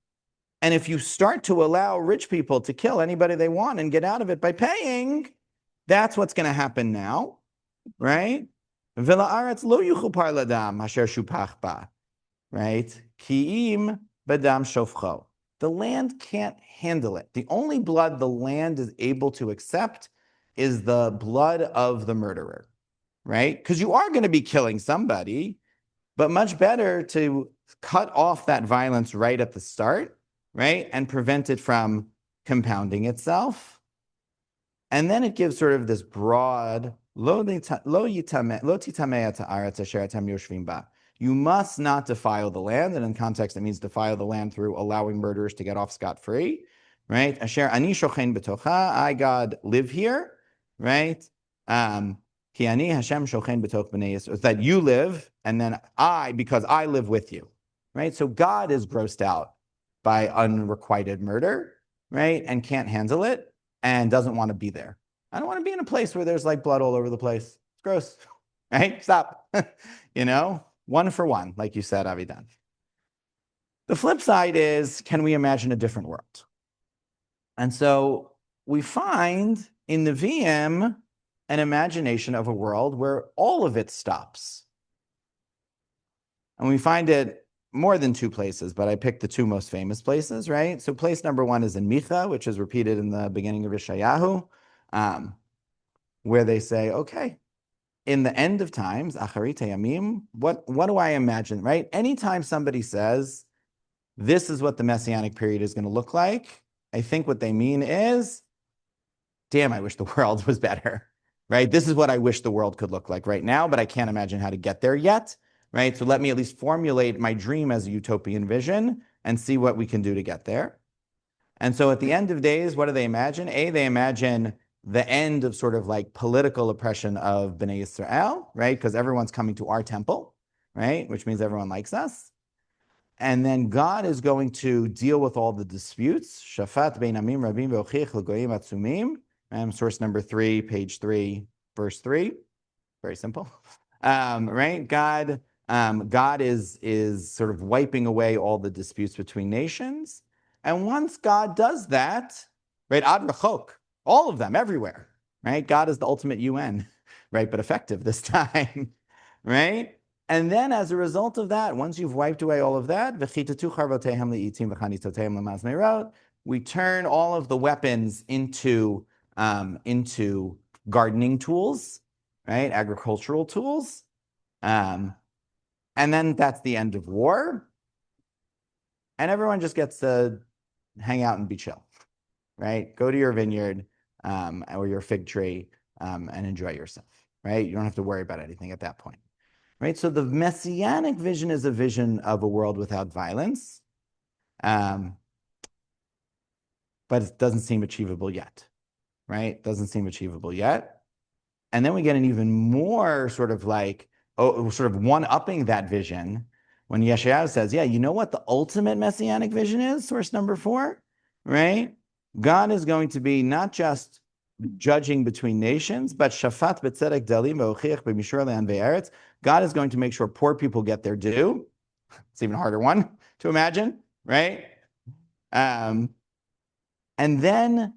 S4: And if you start to allow rich people to kill anybody they want and get out of it by paying, that's what's going to happen now, right? V'la'aretz lo yuchupar ladam asher shupach ba, right? Ki'im badam shofcho. The land can't handle it. The only blood the land is able to accept is the blood of the murderer, right? Because you are going to be killing somebody, but much better to cut off that violence right at the start, right? And prevent it from compounding itself. And then it gives sort of this broad, you must not defile the land. And in context, it means defile the land through allowing murderers to get off scot-free, right? Asher ani shochen betocha, I, God, live here, right? Ki ani Hashem shochen betoch b'nei Yisrael, that you live, and then I, because I live with you, right? So God is grossed out by unrequited murder, right? And can't handle it and doesn't want to be there. I don't want to be in a place where there's like blood all over the place. It's gross, right? Stop, one for one, like you said, Avidan. The flip side is, can we imagine a different world? And so we find in the VM an imagination of a world where all of it stops. And we find it more than two places, but I picked the two most famous places, right? So place number one is in Micha, which is repeated in the beginning of Yeshayahu, where they say, okay, in the end of times, Acharit Hayamim, what do I imagine, right? Anytime somebody says, this is what the Messianic period is going to look like, I think what they mean is, damn, I wish the world was better, right? This is what I wish the world could look like right now, but I can't imagine how to get there yet, right? So let me at least formulate my dream as a utopian vision and see what we can do to get there. And so at the end of days, what do they imagine? They imagine the end of sort of like political oppression of Bnei Yisrael, right? Because everyone's coming to our temple, right? Which means everyone likes us. And then God is going to deal with all the disputes. Shafat bein amim rabim ve'ochich l'goyim atzumim. Source number 3, page 3, verse 3. Very simple, right? God is sort of wiping away all the disputes between nations. And once God does that, right, ad rachok, all of them, everywhere, right? God is the ultimate UN, right? But effective this time, right? And then as a result of that, once you've wiped away all of that, we turn all of the weapons into gardening tools, right? Agricultural tools. And then that's the end of war. And everyone just gets to hang out and be chill, right? Go to your vineyard or your fig tree and enjoy yourself, right? You don't have to worry about anything at that point, right? So the Messianic vision is a vision of a world without violence, but it doesn't seem achievable yet, right? Doesn't seem achievable yet. And then we get an even more sort of like, sort of one-upping that vision when Yeshayahu says, yeah, you know what the ultimate Messianic vision is? Source number 4, right? God is going to be not just judging between nations, but shafat b'tzedek dalim v'ochiach b'mishur le'an ve'eretz. God is going to make sure poor people get their due. It's an even harder one to imagine, right? And then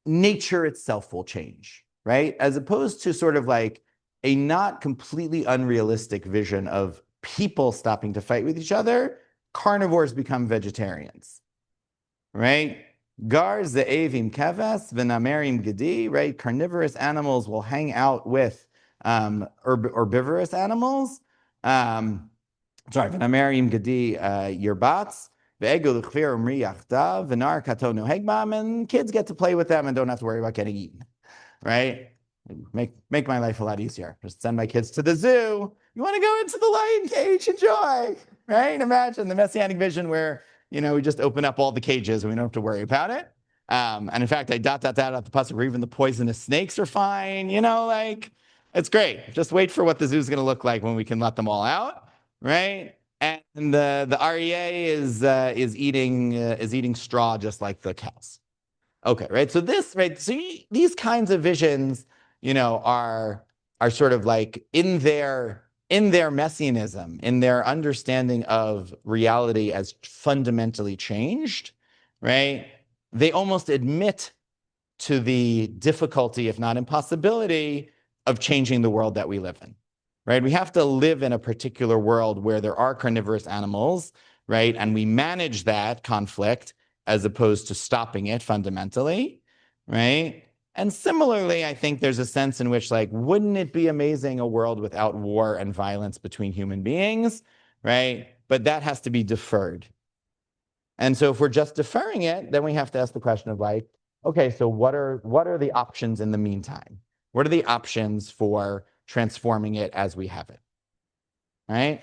S4: nature itself will change, right? As opposed to sort of like a not completely unrealistic vision of people stopping to fight with each other, carnivores become vegetarians, right? Gar ze'evim keves v'namerim gedi, right? Carnivorous animals will hang out with herbivorous animals. Sorry, v'namerim gedi yerbats, ve'egel l'chvir umri yachdav, v'nar kato noheg bam, and kids get to play with them and don't have to worry about getting eaten, right? Make my life a lot easier. Just send my kids to the zoo. You want to go into the lion cage? Enjoy, right? Imagine the messianic vision where, we just open up all the cages and we don't have to worry about it. And in fact, I dot at the pasuk where even the poisonous snakes are fine. It's great. Just wait for what the zoo is going to look like when we can let them all out, right? And the REA is eating straw just like the cows. Okay, right. So these kinds of visions, are sort of like in their messianism, in their understanding of reality as fundamentally changed, right? They almost admit to the difficulty, if not impossibility, of changing the world that we live in, right? We have to live in a particular world where there are carnivorous animals, right? And we manage that conflict as opposed to stopping it fundamentally, right? And similarly, I think there's a sense in which, wouldn't it be amazing a world without war and violence between human beings, right? But that has to be deferred. And so if we're just deferring it, then we have to ask the question of okay, so what are the options in the meantime? What are the options for transforming it as we have it, right?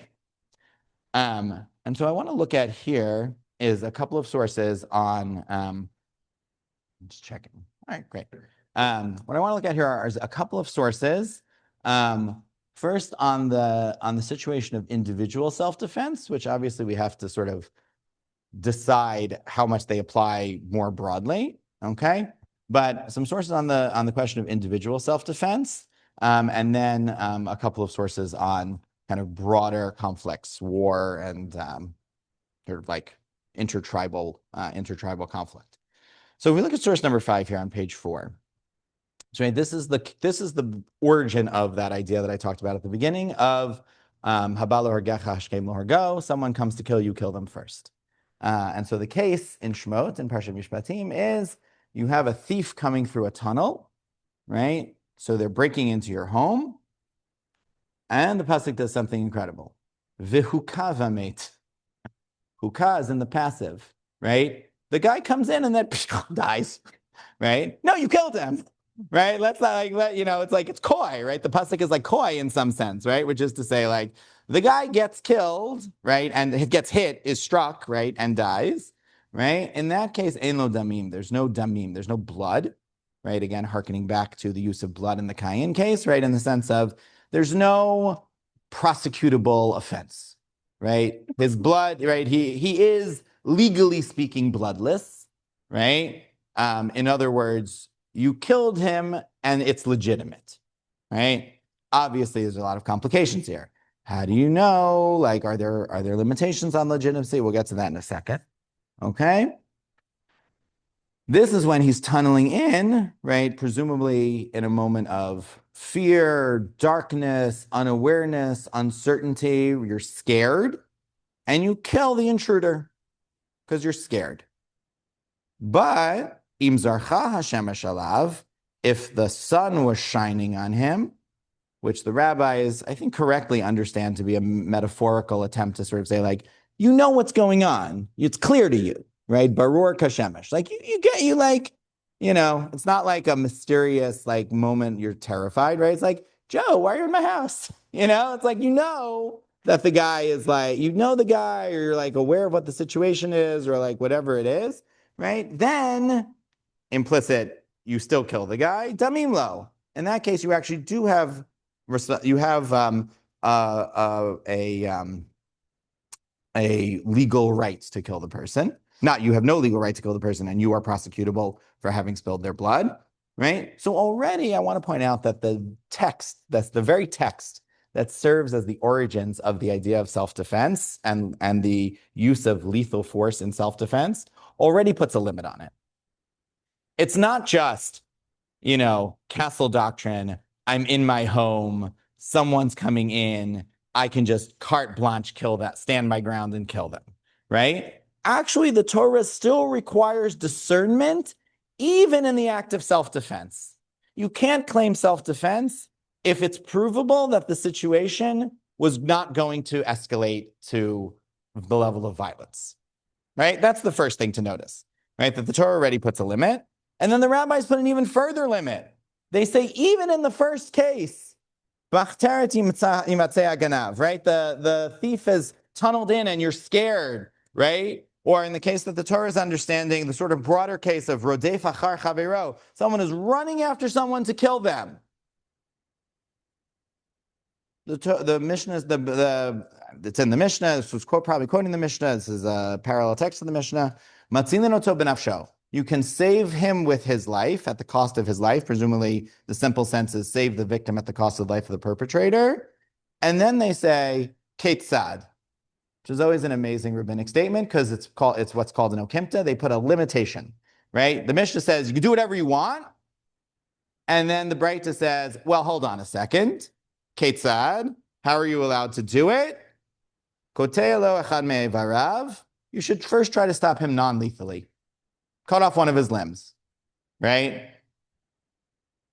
S4: And so I want to look at here is a couple of sources on, I'm just checking. All right, great. What I want to look at here are a couple of sources. First, on the situation of individual self-defense, which obviously we have to sort of decide how much they apply more broadly. Okay, but some sources on the question of individual self-defense, and then a couple of sources on kind of broader conflicts, war, and sort of like intertribal conflict. So if we look at source number 5 here on page 4. So this is the origin of that idea that I talked about at the beginning of habalo hargecha hashkem lo hargo. Someone comes to kill you, kill them first. And so the case in Shmot, in Parshat Mishpatim, is you have a thief coming through a tunnel, right? So they're breaking into your home, and the pasuk does something incredible. V'huka v'met. Huka is in the passive, right? The guy comes in and then dies, right? No, you killed him, right? Let's not it's like it's coy, right? The pasuk is like coy in some sense, right? Which is to say, the guy gets killed, right? And gets hit, is struck, right? And dies, right? In that case, ein lo damim. There's no damim. There's no blood, right? Again, hearkening back to the use of blood in the Cain case, right? In the sense of there's no prosecutable offense, right? His blood, right? He is legally speaking bloodless, right? In other words, you killed him and it's legitimate, right? Obviously, there's a lot of complications here. How do you know? Are there limitations on legitimacy? We'll get to that in a second. Okay. This is when he's tunneling in, right? Presumably in a moment of fear, darkness, unawareness, uncertainty. You're scared, and you kill the intruder because you're scared. But im zarcha hashemesh alav, if the sun was shining on him, which the rabbis, I think, correctly understand to be a metaphorical attempt to sort of say, you know what's going on. It's clear to you, right? Barur kashemesh. It's not like a mysterious, moment you're terrified, right? It's like, Joe, why are you in my house? It's like, that the guy is the guy, or you're aware of what the situation is, or whatever it is, right? Then, implicit, you still kill the guy. Damim lo. In that case, you actually do have a legal right to kill the person. Not you have no legal right to kill the person, and you are prosecutable for having spilled their blood, right? So already I want to point out that that's the very text that serves as the origins of the idea of self-defense and the use of lethal force in self-defense already puts a limit on it. It's not just, castle doctrine, I'm in my home, someone's coming in, I can just carte blanche kill that, stand my ground and kill them, right? Actually, the Torah still requires discernment, even in the act of self-defense. You can't claim self-defense if it's provable that the situation was not going to escalate to the level of violence, right? That's the first thing to notice, right? That the Torah already puts a limit. And then the rabbis put an even further limit. They say, even in the first case, right? The thief is tunneled in and you're scared, right? Or in the case that the Torah is understanding, the sort of broader case of rodef achar chavero, someone is running after someone to kill them. The Mishnah is it's in the Mishnah. This was probably quoting the Mishnah. This is a parallel text of the Mishnah. Matzilin oto benafsho. You can save him with his life at the cost of his life. Presumably, the simple sense is save the victim at the cost of the life of the perpetrator. And then they say ketzad, which is always an amazing rabbinic statement because it's what's called an okimta. They put a limitation, right? The Mishnah says you can do whatever you want, and then the Breita says, well, hold on a second. Ketzad, how are you allowed to do it? Koteelo echad me'evarav. You should first try to stop him non-lethally. Cut off one of his limbs, right?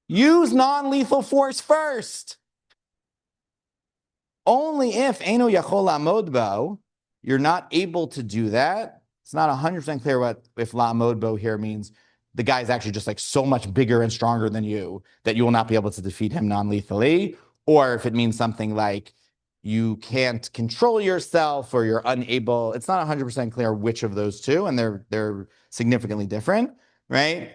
S4: Use non-lethal force first. Only if eino yachol la'amod bo, you're not able to do that. It's not 100% clear what if la'amod bo here means. The guy's actually just like so much bigger and stronger than you that you will not be able to defeat him non-lethally. Or if it means something like you can't control yourself or you're unable. It's not 100% clear which of those two, and they're significantly different, right?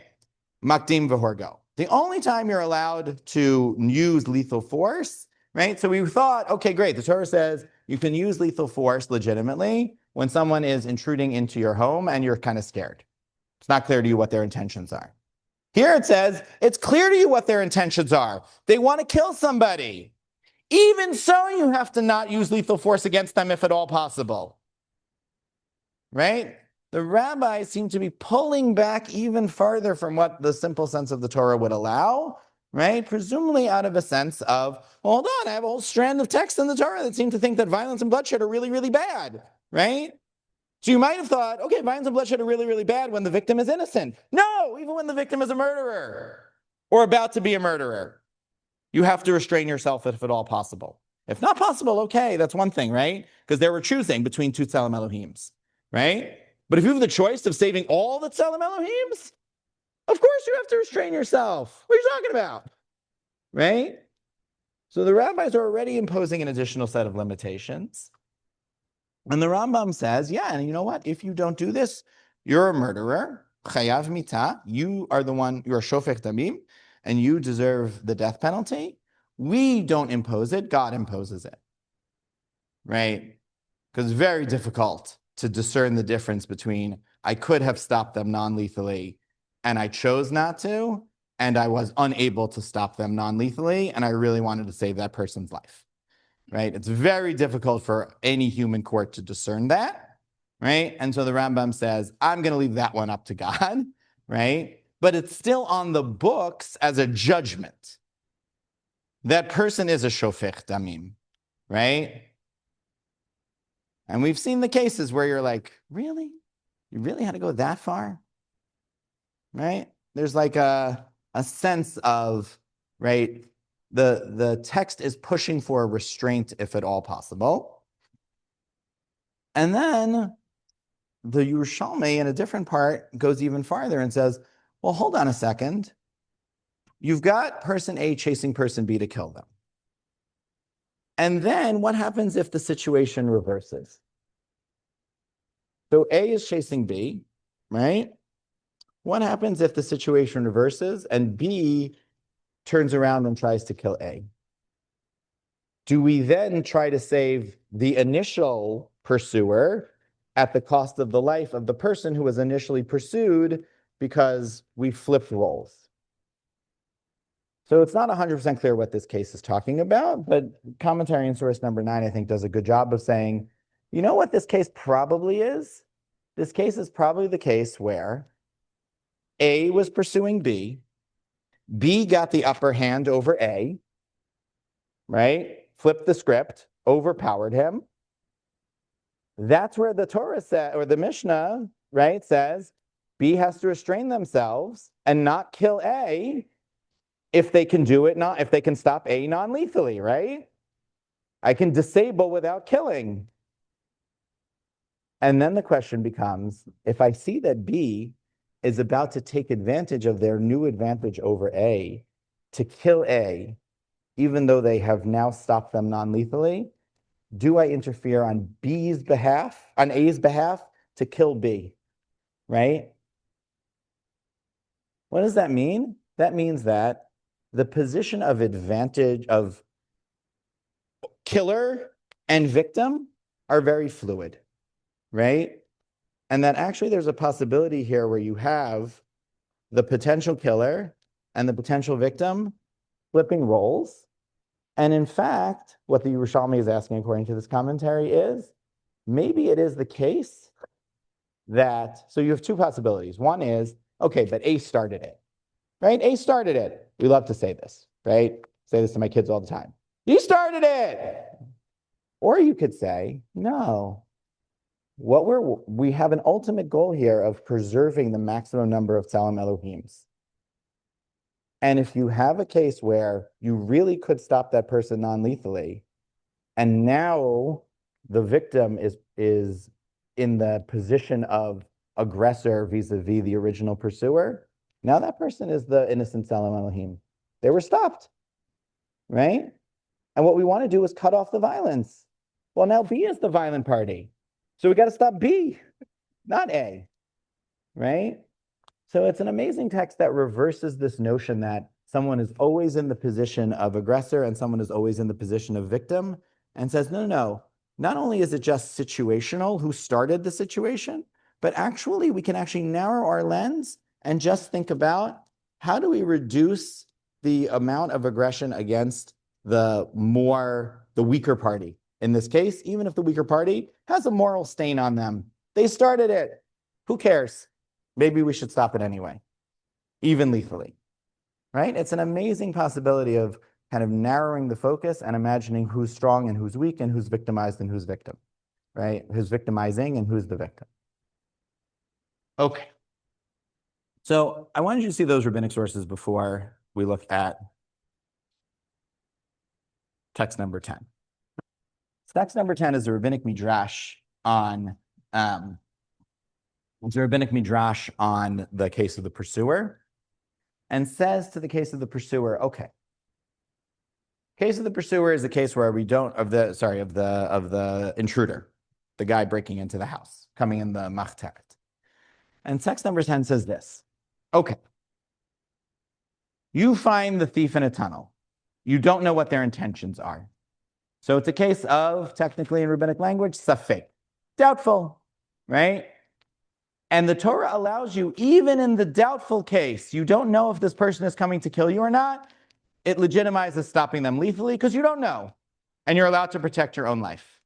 S4: Makdim v'horgo. The only time you're allowed to use lethal force, right? So we thought, okay, great. The Torah says you can use lethal force legitimately when someone is intruding into your home and you're kind of scared. It's not clear to you what their intentions are. Here it says, it's clear to you what their intentions are. They want to kill somebody. Even so, you have to not use lethal force against them if at all possible. Right? The rabbis seem to be pulling back even farther from what the simple sense of the Torah would allow, right? Presumably out of a sense of, hold on, I have a whole strand of text in the Torah that seem to think that violence and bloodshed are really, really bad, right? So you might have thought, okay, violence and bloodshed are really, really bad when the victim is innocent. No, even when the victim is a murderer or about to be a murderer, you have to restrain yourself if at all possible. If not possible, okay, that's one thing, right? Because they were choosing between two Tzelem Elohims, right? But if you have the choice of saving all the Tzelem Elohims, of course you have to restrain yourself. What are you talking about? Right? So the rabbis are already imposing an additional set of limitations. And the Rambam says, yeah, and you know what? If you don't do this, you're a murderer. Chayav mita. You are the one, you're a shofech damim, and you deserve the death penalty. We don't impose it, God imposes it. Right? Because it's very difficult to discern the difference between I could have stopped them non-lethally and I chose not to, and I was unable to stop them non-lethally, and I really wanted to save that person's life. Right? It's very difficult for any human court to discern that, right? And so the Rambam says, I'm going to leave that one up to God, right? But it's still on the books as a judgment. That person is a shofech damim, right? And we've seen the cases where you're like, really? You really had to go that far? Right? There's like a sense of, right, the text is pushing for a restraint if at all possible. And then the Yerushalmi in a different part goes even farther and says, well, hold on a second. You've got person A chasing person B to kill them. And then what happens if the situation reverses? So A is chasing B, right? What happens if the situation reverses and B turns around and tries to kill A? Do we then try to save the initial pursuer at the cost of the life of the person who was initially pursued because we flipped roles? So it's not 100% clear what this case is talking about, but commentary in source number 9, I think, does a good job of saying, you know what this case probably is? This case is probably the case where A was pursuing B, B got the upper hand over A, right? Flipped the script, overpowered him. That's where the Torah said, or the Mishnah, right, says B has to restrain themselves and not kill A if they can do it, if they can stop A non-lethally, right? I can disable without killing. And then the question becomes, if I see that B is about to take advantage of their new advantage over A to kill A, even though they have now stopped them non-lethally, do I interfere on A's behalf to kill B, right? What does that mean? That means that the position of advantage of killer and victim are very fluid, right? And that actually there's a possibility here where you have the potential killer and the potential victim flipping roles. And in fact, what the Yerushalmi is asking according to this commentary is, maybe it is the case that, so you have two possibilities. One is, okay, but A started it, right? A started it. We love to say this, right? Say this to my kids all the time. He started it. Or you could say, no, we have an ultimate goal here of preserving the maximum number of Tzelem Elohims. And if you have a case where you really could stop that person non-lethally, and now the victim is in the position of aggressor vis-a-vis the original pursuer, now that person is the innocent Tzelem Elohim. They were stopped, right? And what we want to do is cut off the violence. Well, now B is the violent party. So we got to stop B, not A, right? So it's an amazing text that reverses this notion that someone is always in the position of aggressor and someone is always in the position of victim, and says, no, no, no. Not only is it just situational, who started the situation, but actually we can actually narrow our lens and just think about how do we reduce the amount of aggression against the weaker party. In this case, even if the weaker party has a moral stain on them, they started it. Who cares? Maybe we should stop it anyway, even lethally, right? It's an amazing possibility of kind of narrowing the focus and imagining who's strong and who's weak and who's victimized and who's victim, right? Who's victimizing and who's the victim. Okay. So I wanted you to see those rabbinic sources before we look at text number 10. Text number 10 is a rabbinic midrash on the case of the pursuer, and says to the case of the pursuer, okay, case of the pursuer is a case where we don't of the intruder, the guy breaking into the house, coming in the machteret. And text number 10 says this, okay, you find the thief in a tunnel. You don't know what their intentions are. So it's a case of, technically in rabbinic language, safek, doubtful, right? And the Torah allows you, even in the doubtful case, you don't know if this person is coming to kill you or not, it legitimizes stopping them lethally because you don't know, and you're allowed to protect your own life.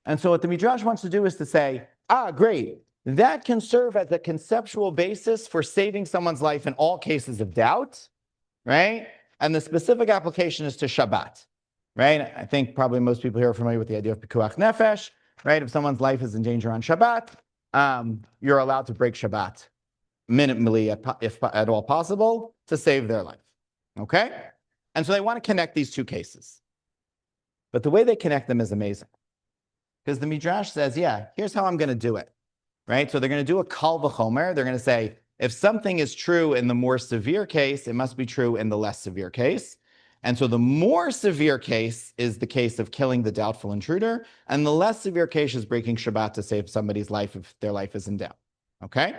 S4: And so what the Midrash wants to do is to say, great, that can serve as a conceptual basis for saving someone's life in all cases of doubt, right? And the specific application is to Shabbat, right? I think probably most people here are familiar with the idea of pikuach nefesh, right? If someone's life is in danger on Shabbat, you're allowed to break Shabbat minimally, if at all possible, to save their life, okay? And so they want to connect these two cases. But the way they connect them is amazing. Because the Midrash says, yeah, here's how I'm going to do it, right? So they're going to do a kal v'chomer. They're going to say, if something is true in the more severe case, it must be true in the less severe case. And so the more severe case is the case of killing the doubtful intruder, and the less severe case is breaking Shabbat to save somebody's life if their life is in doubt, okay?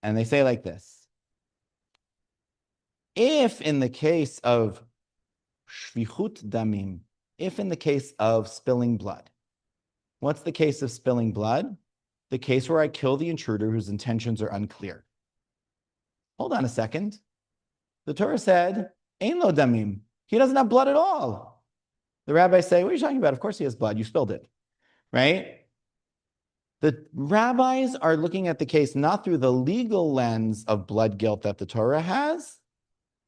S4: And they say like this, if in the case of shvichut damim, if in the case of spilling blood, what's the case of spilling blood? The case where I kill the intruder whose intentions are unclear. Hold on a second. The Torah said, Ein lo damim. He doesn't have blood at all. The rabbis say, what are you talking about? Of course he has blood. You spilled it, right? The rabbis are looking at the case not through the legal lens of blood guilt that the Torah has,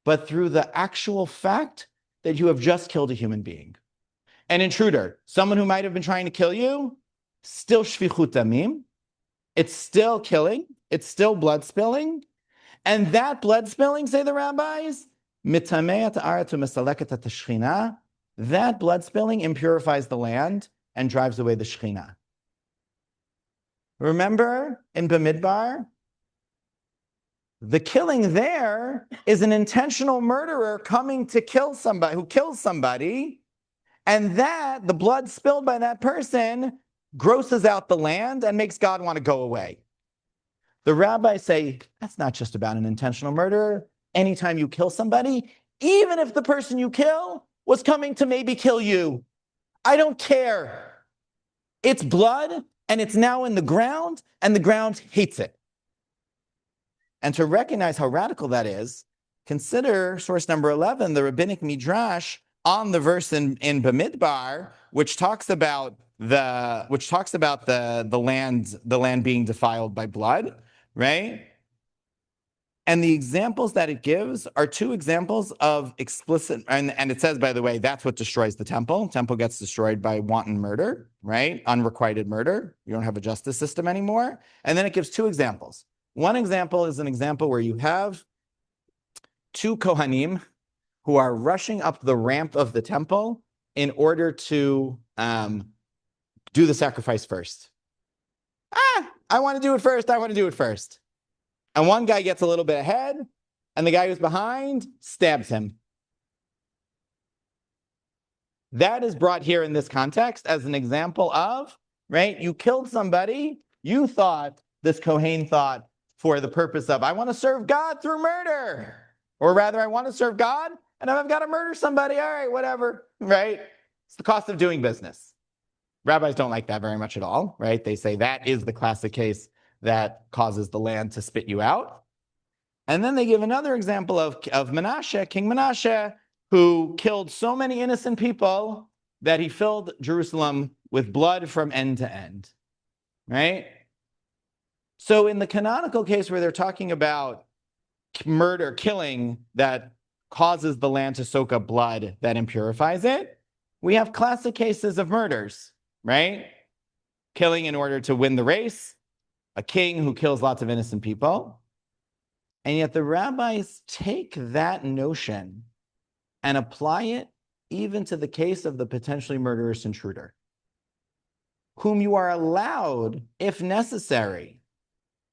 S4: but through the actual fact that you have just killed a human being. An intruder, someone who might have been trying to kill you, still shvichut damim. It's still killing. It's still blood spilling. And that blood spilling, say the rabbis, that blood spilling impurifies the land and drives away the Shekhinah. Remember in Bamidbar, the killing there is an intentional murderer coming to kill somebody, who kills somebody, and that, the blood spilled by that person, grosses out the land and makes God want to go away. The rabbis say, that's not just about an intentional murderer. Anytime you kill somebody, even if the person you kill was coming to maybe kill you, I don't care. It's blood, and it's now in the ground, and the ground hates it. And to recognize how radical that is, consider source number 11, the rabbinic midrash on the verse in Bamidbar, which talks about the land being defiled by blood, right? And the examples that it gives are two examples of explicit, and it says, by the way, that's what destroys the temple. Temple gets destroyed by wanton murder, right? Unrequited murder. You don't have a justice system anymore. And then it gives two examples. One example is an example where you have two Kohanim who are rushing up the ramp of the temple in order to do the sacrifice first. I want to do it first. I want to do it first. And one guy gets a little bit ahead, and the guy who's behind stabs him. That is brought here in this context as an example of, right? You killed somebody. You thought, this Kohen thought, for the purpose of, I want to serve God through murder. Or rather, I want to serve God, and I've got to murder somebody. All right, whatever, right? It's the cost of doing business. Rabbis don't like that very much at all, right? They say that is the classic case that causes the land to spit you out. And then they give another example of Menashe, King Menashe, who killed so many innocent people that he filled Jerusalem with blood from end to end, right? So in the canonical case where they're talking about murder, killing that causes the land to soak up blood that impurifies it, we have classic cases of murders, right? Killing in order to win the race, a king who kills lots of innocent people. And yet the rabbis take that notion and apply it even to the case of the potentially murderous intruder, whom you are allowed, if necessary,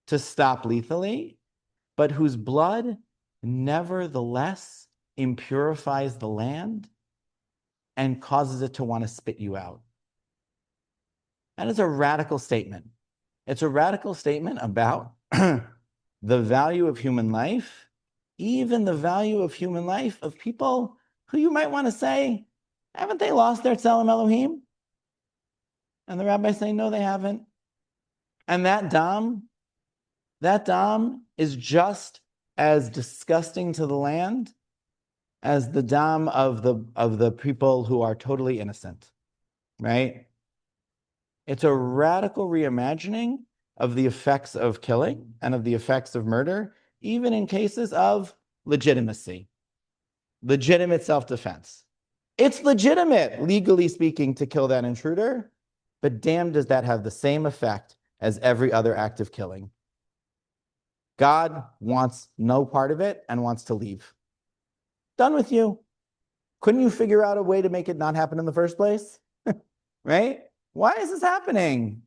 S4: to stop lethally, but whose blood nevertheless impurifies the land and causes it to want to spit you out. That is a radical statement. It's a radical statement about the value of human life, even the value of human life of people who you might want to say, haven't they lost their Tzelem Elohim? And the rabbis say, no, they haven't. And that dam is just as disgusting to the land as the dam of the people who are totally innocent, right? It's a radical reimagining of the effects of killing and of the effects of murder, even in cases of legitimacy, legitimate self-defense. It's legitimate, legally speaking, to kill that intruder, but damn does that have the same effect as every other act of killing. God wants no part of it and wants to leave. Done with you. Couldn't you figure out a way to make it not happen in the first place? Right? Why is this happening?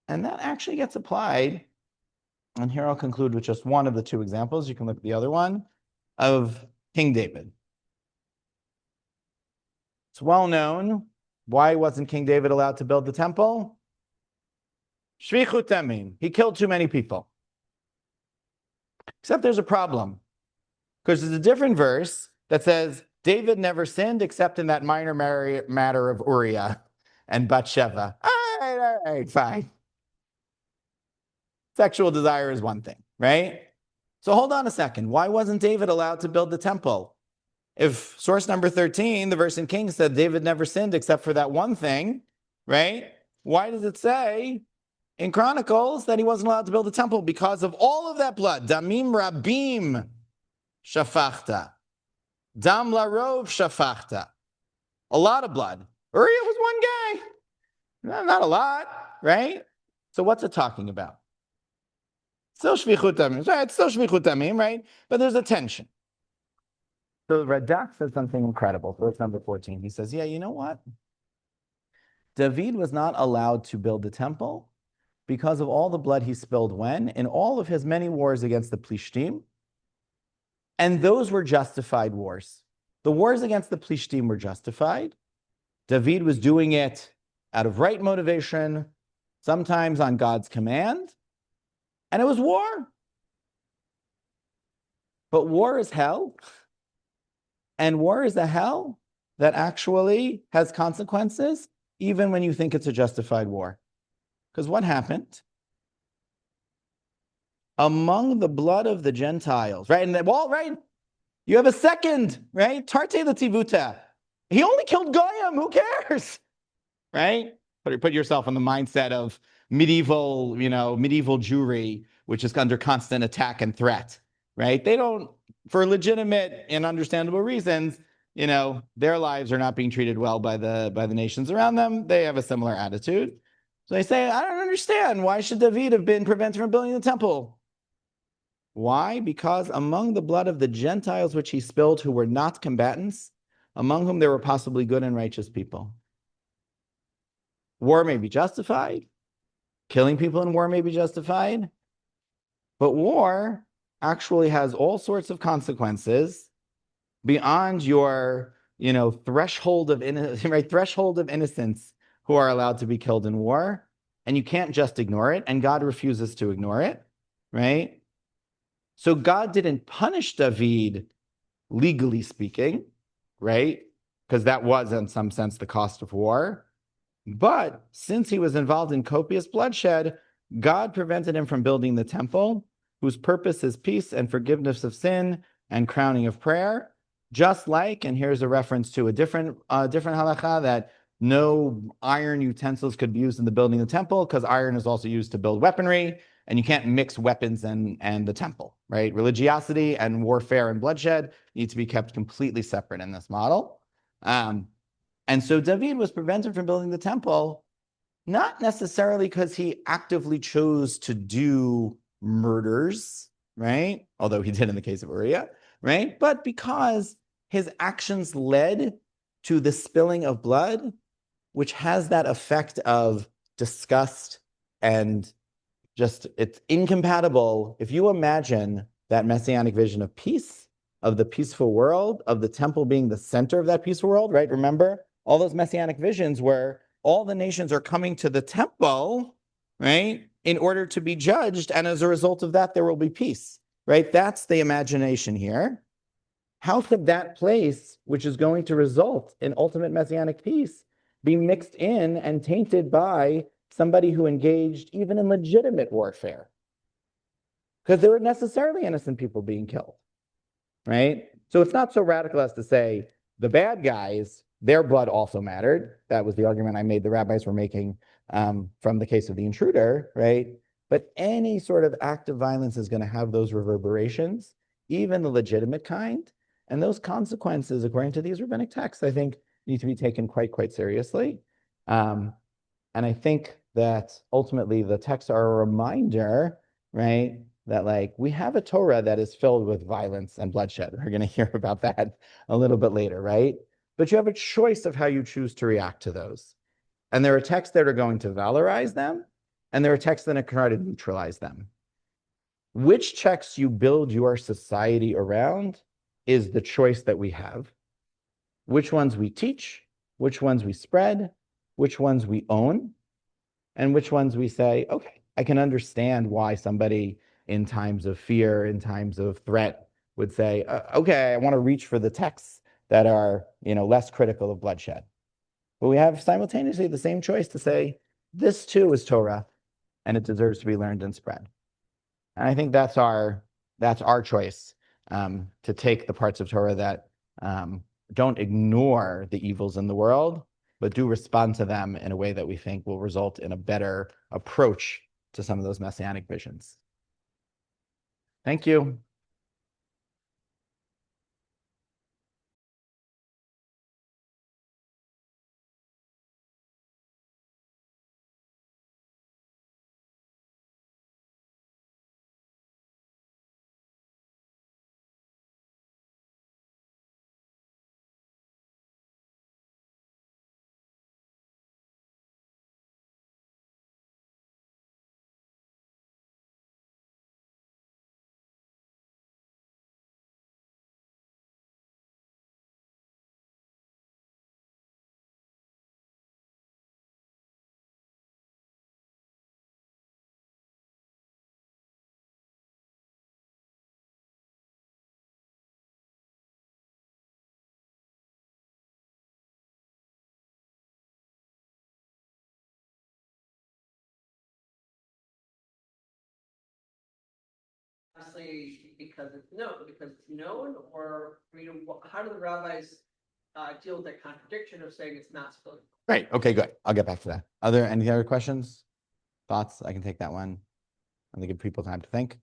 S4: And that actually gets applied. And here I'll conclude with just one of the two examples. You can look at the other one of King David. It's well known. Why wasn't King David allowed to build the temple? Shvichut damim. He killed too many people. Except there's a problem. Because there's a different verse that says, David never sinned except in that minor matter of Uriah and Bathsheba. All right, fine. Sexual desire is one thing, right? So hold on a second. Why wasn't David allowed to build the temple? If source number 13, the verse in Kings said David never sinned except for that one thing, right? Why does it say in Chronicles that he wasn't allowed to build the temple? Because of all of that blood. Damim Rabim. shafachta. Dam larov shafachta. A lot of blood. Uriah was one guy. Not a lot, right? So what's it talking about? Still shvichut damim, right? It's still shvichut damim, right? But there's a tension. So Radak says something incredible. Verse number 14. He says, yeah, you know what? David was not allowed to build the temple because of all the blood he spilled when? In all of his many wars against the Plishtim. And those were justified wars. The wars against the Plishtim were justified. David was doing it out of right motivation, sometimes on God's command, and it was war. But war is hell, and war is a hell that actually has consequences, even when you think it's a justified war. Because what happened? Among the blood of the Gentiles, right? And the wall, right? You have a second, right? Tarte l'tivuta. He only killed Goyim. Who cares? Right? Put yourself in the mindset of medieval Jewry, which is under constant attack and threat, right? They don't, for legitimate and understandable reasons, their lives are not being treated well by the nations around them. They have a similar attitude. So they say, I don't understand. Why should David have been prevented from building the temple? Why? Because among the blood of the Gentiles which he spilled, who were not combatants, among whom there were possibly good and righteous people. War may be justified. Killing people in war may be justified. But war actually has all sorts of consequences beyond your, threshold of innocence who are allowed to be killed in war. And you can't just ignore it. And God refuses to ignore it, right? So God didn't punish David, legally speaking, right? Because that was, in some sense, the cost of war. But since he was involved in copious bloodshed, God prevented him from building the temple, whose purpose is peace and forgiveness of sin and crowning of prayer. Just like, and here's a reference to a different halacha, that no iron utensils could be used in the building of the temple, because iron is also used to build weaponry, and you can't mix weapons and the temple, right? Religiosity and warfare and bloodshed need to be kept completely separate in this model. And so David was prevented from building the temple, not necessarily because he actively chose to do murders, right? Although he did in the case of Uriah, right? But because his actions led to the spilling of blood, which has that effect of disgust and just, it's incompatible. If you imagine that messianic vision of peace, of the peaceful world, of the temple being the center of that peaceful world, right? Remember, all those messianic visions where all the nations are coming to the temple, right, in order to be judged, and as a result of that, there will be peace, right? That's the imagination here. How could that place, which is going to result in ultimate messianic peace, be mixed in and tainted by somebody who engaged even in legitimate warfare? Because there were necessarily innocent people being killed, right? So it's not so radical as to say the bad guys, their blood also mattered. That was the argument I made the rabbis were making from the case of the intruder, right? But any sort of act of violence is going to have those reverberations, even the legitimate kind. And those consequences, according to these rabbinic texts, I think need to be taken quite seriously. And I think that ultimately the texts are a reminder, right, that we have a Torah that is filled with violence and bloodshed. We're going to hear about that a little bit later, right? But you have a choice of how you choose to react to those. And there are texts that are going to valorize them, and there are texts that are trying to neutralize them. Which texts you build your society around is the choice that we have. Which ones we teach, which ones we spread, which ones we own, and which ones we say, okay, I can understand why somebody in times of fear, in times of threat, would say, okay, I want to reach for the texts that are, less critical of bloodshed. But we have simultaneously the same choice to say, this too is Torah, and it deserves to be learned and spread. And I think that's our choice, to take the parts of Torah that don't ignore the evils in the world, but do respond to them in a way that we think will result in a better approach to some of those messianic visions. Thank you.
S8: Honestly, because it's known, or how do the rabbis deal with that contradiction of saying it's not spilling?
S4: Right. Okay, good. I'll get back to that. Any other questions? Thoughts? I can take that one. I'm gonna give people time to think.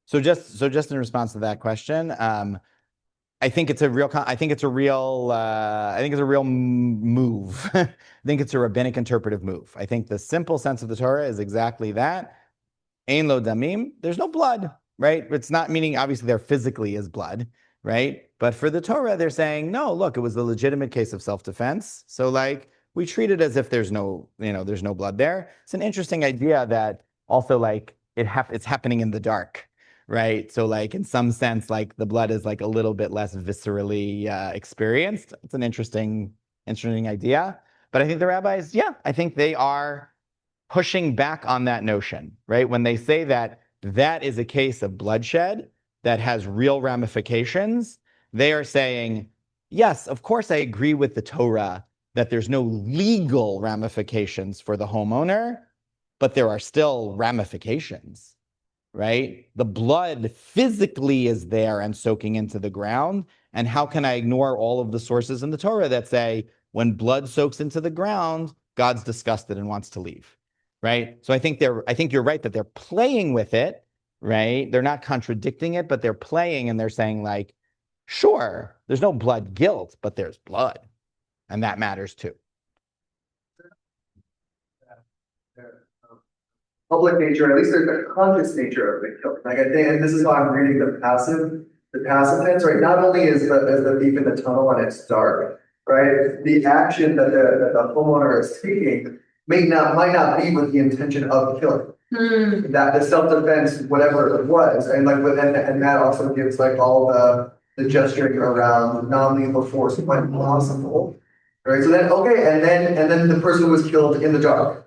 S4: So just in response to that question, I think it's a real move. I think it's a rabbinic interpretive move. I think the simple sense of the Torah is exactly that. Ein lo damim, there's no blood, right? It's not meaning obviously there physically is blood, right? But for the Torah, they're saying, no, look, it was the legitimate case of self-defense. So like we treat it as if there's no blood there. It's an interesting idea that also like it's happening in the dark, right? So like in some sense, like the blood is like a little bit less viscerally experienced. It's an interesting idea. But I think the rabbis, I think they are pushing back on that notion, right? When they say that is a case of bloodshed that has real ramifications, they are saying, yes, of course I agree with the Torah that there's no legal ramifications for the homeowner, but there are still ramifications, right? The blood physically is there and soaking into the ground. And how can I ignore all of the sources in the Torah that say when blood soaks into the ground, God's disgusted and wants to leave, right? So I think you're right that they're playing with it, right? They're not contradicting it, but they're playing and they're saying like, sure, there's no blood guilt, but there's blood. And that matters too.
S7: Public nature, at least there's a conscious nature of the killing. Like I think, and this is how I'm reading the passive tense, right? Not only is the thief in the tunnel and it's dark, right? The action that the homeowner is taking might not be with the intention of killing. That the self-defense, whatever it was, and like and that also gives like all the gesturing around non-lethal force when possible. Right. So then and then the person was killed in the dark.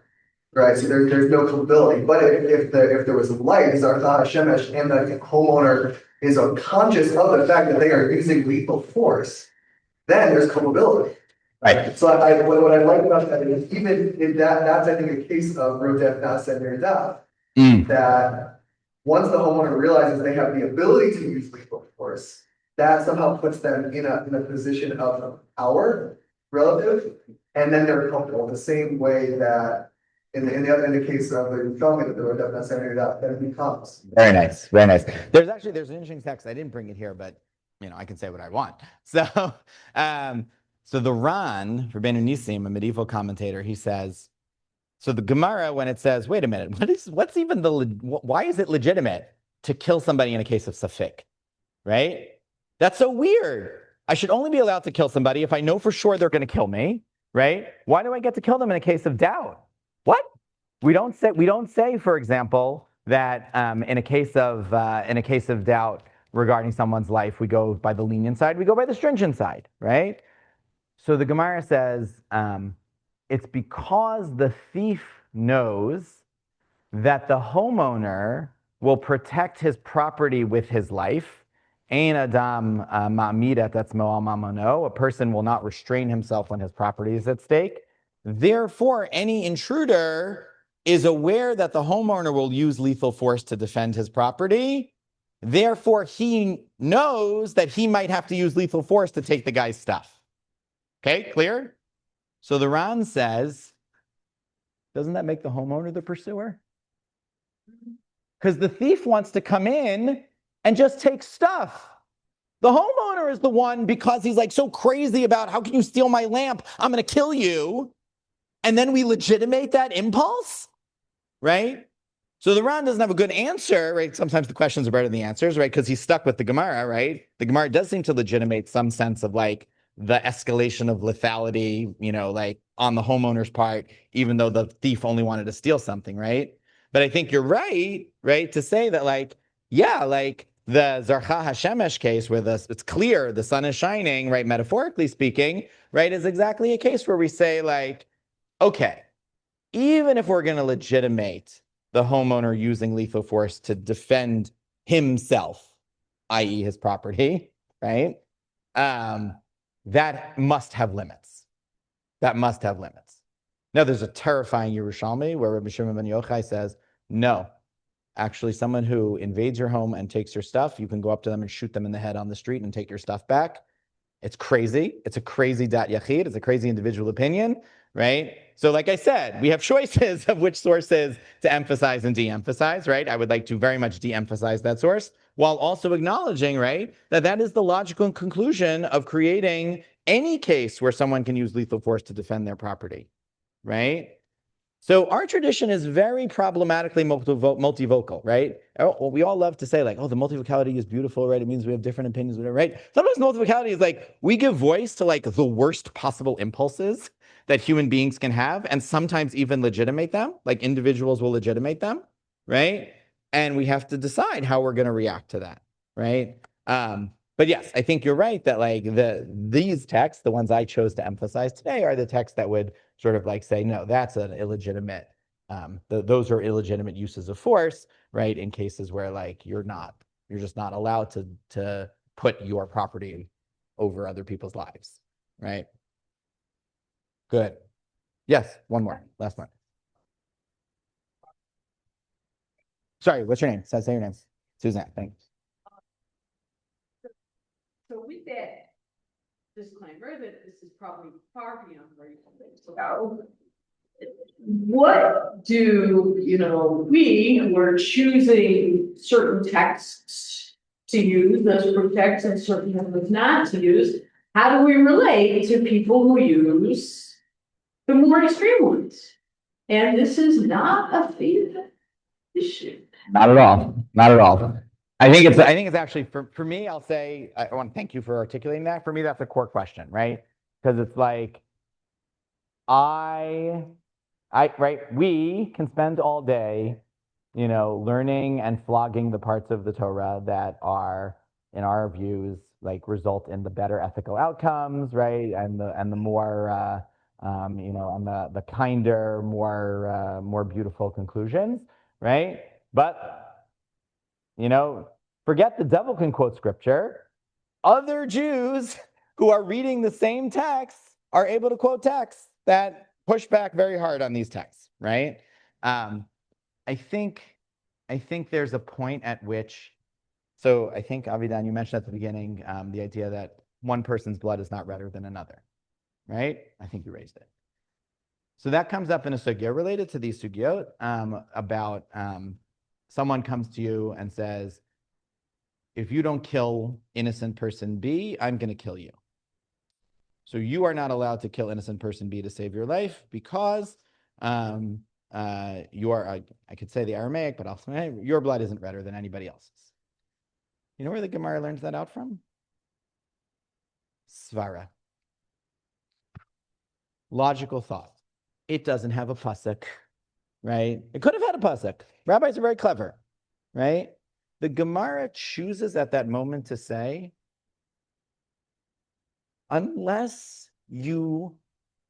S7: Right, so there's no culpability. But if there was light, Zartha Shemesh, and the homeowner is conscious of the fact that they are using lethal force, then there's culpability.
S4: Right.
S7: So what I like about that is even if that's I think a case of rodef not sender death. That once the homeowner realizes they have the ability to use lethal force, that somehow puts them in a position of power relative, and then they're culpable the same way that. In the case of the filming that the rodef not sender death, then it becomes.
S4: Very nice, very nice. There's an interesting text. I didn't bring it here, but I can say what I want. So, so the Ran, Rabbeinu Nissim, a medieval commentator, he says, so the Gemara, when it says, wait a minute, why is it legitimate to kill somebody in a case of safek, right? That's so weird. I should only be allowed to kill somebody if I know for sure they're going to kill me, right? Why do I get to kill them in a case of doubt? What? We don't say, for example, that in a case of doubt regarding someone's life, we go by the lenient side, we go by the stringent side, right? So the Gemara says it's because the thief knows that the homeowner will protect his property with his life. Ein adam ma'amid that's mo'al mamono. A person will not restrain himself when his property is at stake. Therefore, any intruder is aware that the homeowner will use lethal force to defend his property. Therefore, he knows that he might have to use lethal force to take the guy's stuff. Okay, clear? So the Ran says, doesn't that make the homeowner the pursuer? Because the thief wants to come in and just take stuff. The homeowner is the one, because he's like so crazy about how can you steal my lamp? I'm going to kill you. And then we legitimate that impulse, right? So the Ran doesn't have a good answer, right? Sometimes the questions are better than the answers, right? Because he's stuck with the Gemara, right? The Gemara does seem to legitimate some sense of like the escalation of lethality, like on the homeowner's part, even though the thief only wanted to steal something, right? But I think you're right, to say that like, like the Zarcha Hashemesh case where it's clear the sun is shining, right? Metaphorically speaking, right, is exactly a case where we say like, okay, even if we're going to legitimate the homeowner using lethal force to defend himself, i.e. his property, right? That must have limits. Now, there's a terrifying Yerushalmi where Rabbi Shimon ben Yochai says, no, actually someone who invades your home and takes your stuff, you can go up to them and shoot them in the head on the street and take your stuff back. It's crazy. It's a crazy dat yachid. It's a crazy individual opinion, right? So like I said, we have choices of which sources to emphasize and de-emphasize, right? I would like to very much de-emphasize that source while also acknowledging, right, that that is the logical conclusion of creating any case where someone can use lethal force to defend their property, right? So our tradition is very problematically multivocal, right? We all love to say like, oh, the multivocality is beautiful, right? It means we have different opinions, whatever, right? Sometimes multivocality is like, we give voice to like the worst possible impulses that human beings can have, and sometimes even legitimate them, like individuals will legitimate them, right? And we have to decide how we're going to react to that, right? But yes, I think you're right that like these texts, the ones I chose to emphasize today, are the texts that would sort of like say, no, that's an illegitimate, those are illegitimate uses of force, right? In cases where like you're just not allowed to put your property over other people's lives, right? Good. Yes, one more, last one. Sorry, what's your name? Say your name. Suzanne, thanks.
S9: So with that disclaimer that this is probably far beyond where you think to go, what do, we who are choosing certain texts to use, those protects, and certain ones not to use, how do we relate to people who use the more extreme ones? And this is not a favorite issue.
S4: Not at all. Not at all. I think it's actually for me, I'll say, I want to thank you for articulating that. For me, that's a core question, right? Because it's like, we can spend all day, learning and flogging the parts of the Torah that are, in our views, like result in the better ethical outcomes, right? And the more, and the kinder, more beautiful conclusions, right? But forget the devil can quote scripture. Other Jews who are reading the same texts are able to quote texts that push back very hard on these texts, right? I think there's a point at which, so I think, Avidan, you mentioned at the beginning, the idea that one person's blood is not redder than another, right? I think you raised it. So that comes up in a sugya related to these sugyot about someone comes to you and says, if you don't kill innocent person B, I'm going to kill you. So you are not allowed to kill innocent person B to save your life because you are, I could say the Aramaic, but also your blood isn't redder than anybody else's. You know where the Gemara learns that out from? Svara. Logical thought. It doesn't have a pasuk, right? It could have had a pasuk. Rabbis are very clever, right? The Gemara chooses at that moment to say, unless you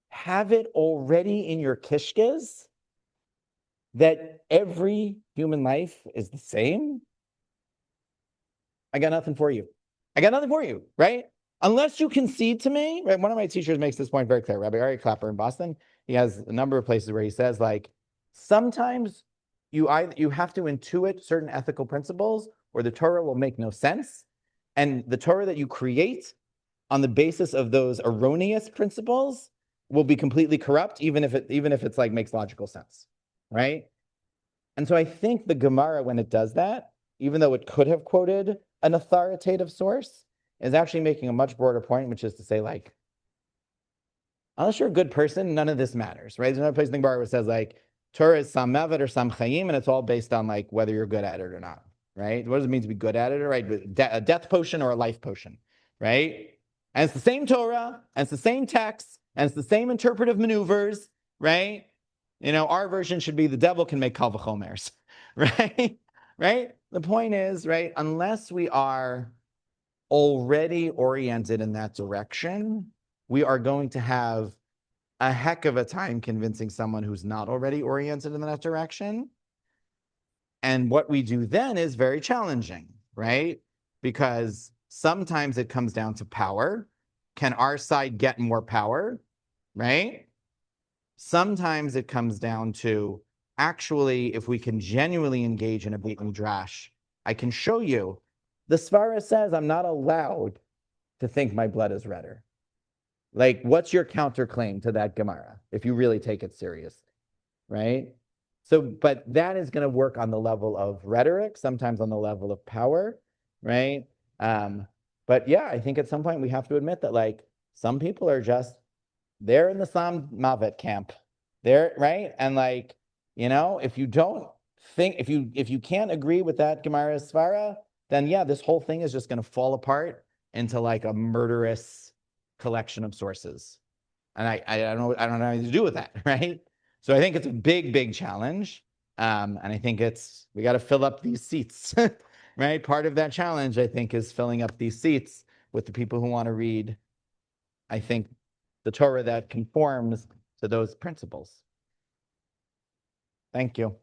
S4: have it already in your kishkes that every human life is the same, I got nothing for you. I got nothing for you, right? Unless you concede to me, right? One of my teachers makes this point very clear, Rabbi Ari Clapper in Boston. He has a number of places where he says, like, sometimes you have to intuit certain ethical principles or the Torah will make no sense. And the Torah that you create on the basis of those erroneous principles will be completely corrupt, even if it's like makes logical sense, right? And so I think the Gemara, when it does that, even though it could have quoted an authoritative source, is actually making a much broader point, which is to say, like, unless you're a good person, none of this matters, right? There's another place in the Gemara where it says, like, Torah is some mevet or some chayim, and it's all based on, like, whether you're good at it or not, right? What does it mean to be good at it, right? A death potion or a life potion, right? And it's the same Torah, and it's the same text, and it's the same interpretive maneuvers, right? Our version should be the devil can make kal v'chomers, right? Right? The point is, right, unless we are already oriented in that direction, we are going to have a heck of a time convincing someone who's not already oriented in that direction. And what we do then is very challenging, right? Because sometimes it comes down to power. Can our side get more power, right? Sometimes it comes down to actually, if we can genuinely engage in a beit midrash, I can show you. The Svara says I'm not allowed to think my blood is redder. Like, what's your counterclaim to that Gemara if you really take it serious, right? So, but that is going to work on the level of rhetoric, sometimes on the level of power, right? But yeah, I think at some point we have to admit that, like, some people are just, they're in the Sam Mavet camp. They're right. And like, if you don't think, if you can't agree with that Gemara Svara, then yeah, this whole thing is just going to fall apart into like a murderous collection of sources. And I don't know anything to do with that, right? So I think it's a big, big challenge. And I think we got to fill up these seats, right? Part of that challenge, I think, is filling up these seats with the people who want to read, I think, the Torah that conforms to those principles. Thank you.